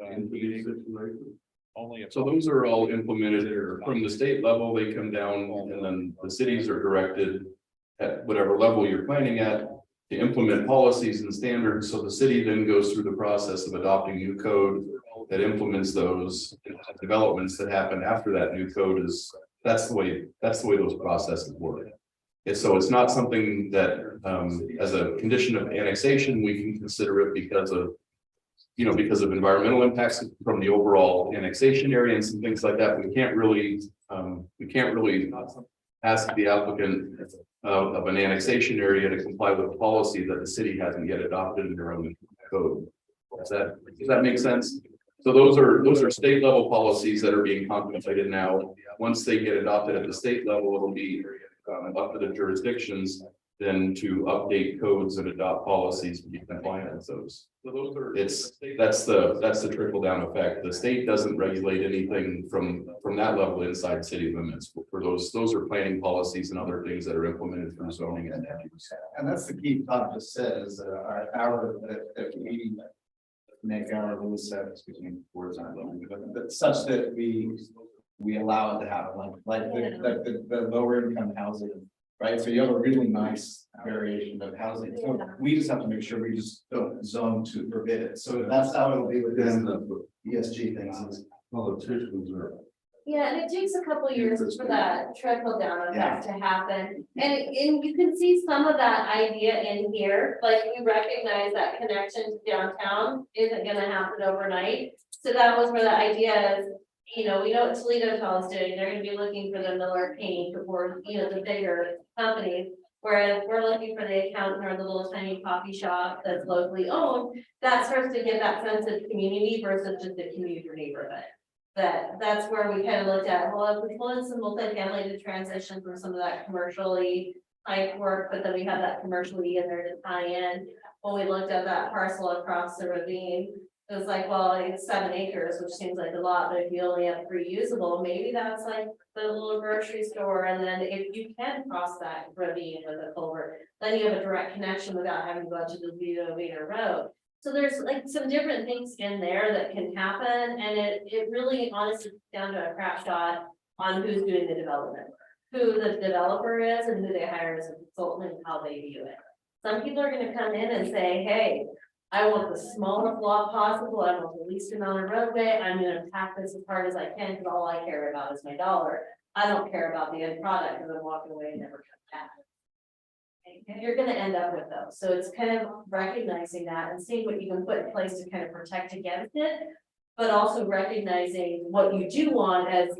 into these situations. Only So those are all implemented from the state level, they come down and then the cities are directed at whatever level you're planning at to implement policies and standards. So the city then goes through the process of adopting new code that implements those developments that happen after that new code is, that's the way those processes work. And so it's not something that as a condition of annexation, we can consider it because of environmental impacts from the overall annexation area and some things like that. We can't really ask the applicant of an annexation area to comply with a policy that the city hasn't yet adopted in their own code. Does that make sense? So those are state level policies that are being contemplated now. Once they get adopted at the state level, it'll be up to the jurisdictions then to update codes and adopt policies to be compliant with those. So that's the trickle down effect. The state doesn't regulate anything from that level inside city limits. For those are planning policies and other things that are implemented through zoning and And that's the key thought just said is that we make our rules set between words on but such that we allow it to happen, like the lower income housing, right? So you have a really nice variation of housing. So we just have to make sure we just don't zone to forbid it. So that's how it'll be with this ESG things. Is Politicians are. Yeah, and it takes a couple years for that trickle down effect to happen. And you can see some of that idea in here, like we recognize that connection to downtown isn't gonna happen overnight. So that was where the idea is, we know what Toledo is doing, they're gonna be looking for the Miller paint or, the bigger companies. Whereas we're looking for the accountant or the little tiny coffee shop that's locally owned, that starts to give that sense of community versus just a commuter neighborhood. That's where we kind of looked at, well, if we pull in some multifamily to transition from some of that commercially type work, but then we have that commercially in there to tie in. When we looked at that parcel across the ravine, it was like, well, it's 7 acres, which seems like a lot, but if you only have 3 usable, maybe that's like the little grocery store. And then if you can cross that ravine with a culvert, then you have a direct connection without having to go out to the Vito Road. So there's like some different things in there that can happen, and it really honestly comes down to a crap shot on who's doing the development, who the developer is and who they hire as a consultant and how they view it. Some people are gonna come in and say, hey, I want the smallest lot possible, I want the least amount of roadway, I'm gonna pack this as hard as I can, because all I care about is my dollar. I don't care about the end product, because I'm walking away and never come back. And you're gonna end up with those. So it's kind of recognizing that and seeing what you can put in place to kind of protect against it. But also recognizing what you do want as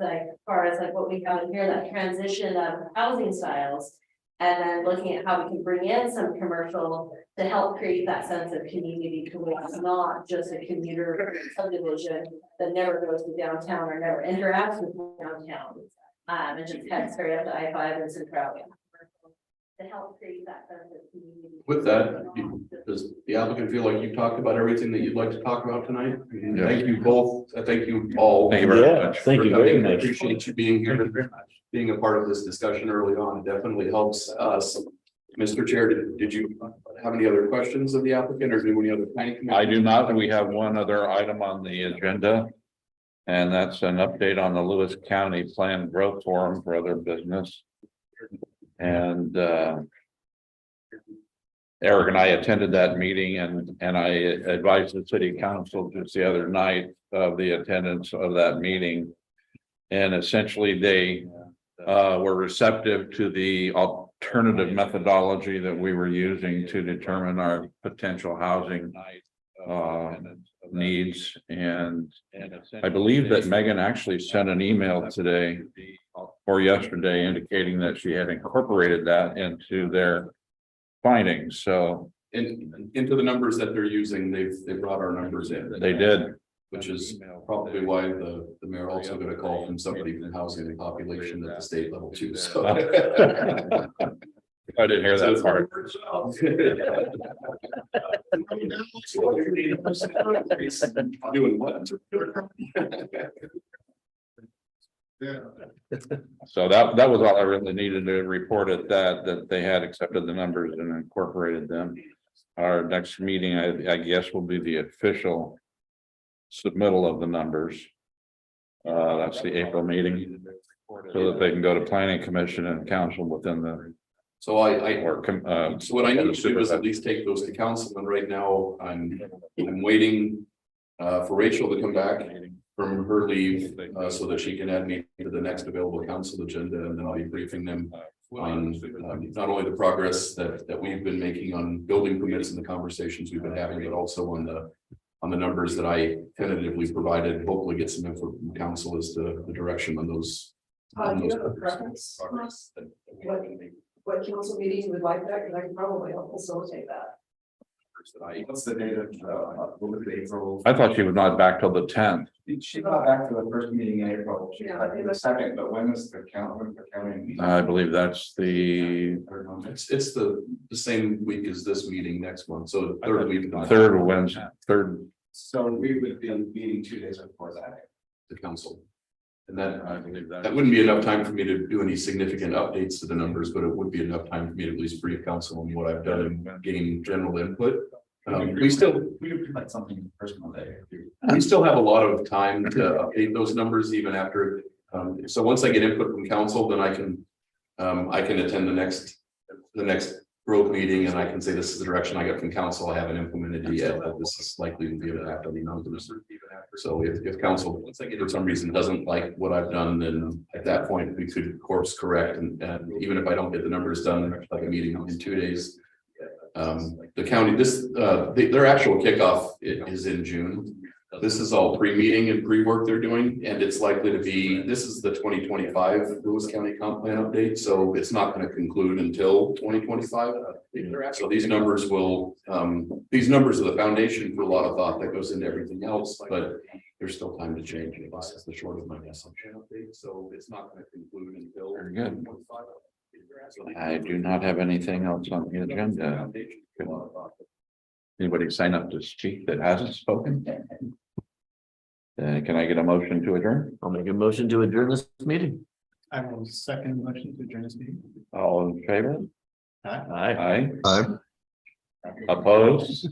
far as what we have in here, that transition of housing styles. And then looking at how we can bring in some commercial to help create that sense of community to where it's not just a commuter subdivision that never goes to downtown or never interacts with downtown. And just heads straight up to I-5 and Centralia. To help create that sense of community. With that, does the applicant feel like you've talked about everything that you'd like to talk about tonight? Yeah. Thank you both. Thank you all. Thank you very Yeah, much. thank you for very coming. I much. appreciate you being here, being a part of this discussion early on. It definitely helps us. Mr. Chair, did you have any other questions of the applicant or do any other planning commission? I do not. We have one other item on the agenda. And that's an update on the Lewis County Planned Growth Forum for other business. And Eric and I attended that meeting and I advised the city council just the other night of the attendance of that meeting. And essentially they were receptive to the alternative methodology that we were using to determine our potential housing needs. And I believe that Megan actually sent an email today or yesterday indicating that she had incorporated that into their findings. So into the numbers that they're using, they brought our numbers in. they did. Which is probably why the mayor also got a call from somebody from housing and population at the state level too, so. I didn't hear that part. Doing what? So that was all I really needed to report at that they had accepted the numbers and incorporated them. Our next meeting, I guess, will be the official submittal of the numbers. That's the April meeting, so that they can go to planning commission and council within the. So so what I need to do is at least take those to council, and right now I'm waiting for Rachel to come back from her leave, so that she can add me to the next available council agenda, and then I'll be briefing them on not only the progress that we've been making on building permits and the conversations we've been having, but also on the numbers that I tentatively provided, hopefully get some info from council as to the direction on those. Do you have a preference? What council meeting you would like that, because I can probably help facilitate that. What's the date of, April? I thought she was not back till the 10th. She got back to the first meeting in April. She Yeah, got back to the second, but when was the county? I believe that's the It's the same week as this meeting next month, so third week. third Wednesday, third. So we would be meeting 2 days before that. The council. And that, I believe that. that wouldn't be enough time for me to do any significant updates to the numbers, but it would be enough time for me to at least brief council on what I've done and gain general input. We could like something personal there. We still have a lot of time to update those numbers even after. So once I get input from council, then I can attend the next growth meeting, and I can say this is the direction I got from council. I haven't implemented it yet, but this is likely to be after the numbers. So if council, for some reason, doesn't like what I've done, then at that point we could course correct, and even if I don't get the numbers done, like a meeting in 2 days. The county, their actual kickoff is in June. This is all pre-meeting and pre-work they're doing, and it's likely to be, this is the 2025 Lewis County Comp Plan update, so it's not going to conclude until 2025. So these numbers will, these numbers are the foundation for a lot of thought that goes into everything else, but there's still time to change. This is the short of my assumption update, so it's not going to conclude until. Very good. I do not have anything else on the agenda. Anybody sign up to speak that hasn't spoken? Can I get a motion to adjourn? I'll make a motion to adjourn this meeting. I will second the motion to adjourn this meeting. All in favor? Aye. Aye. Opposed?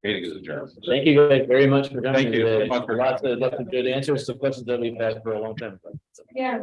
Meeting is adjourned. Thank you guys very much for coming Thank you. today. Lots of good answers to questions that we've had for a long time. Yeah.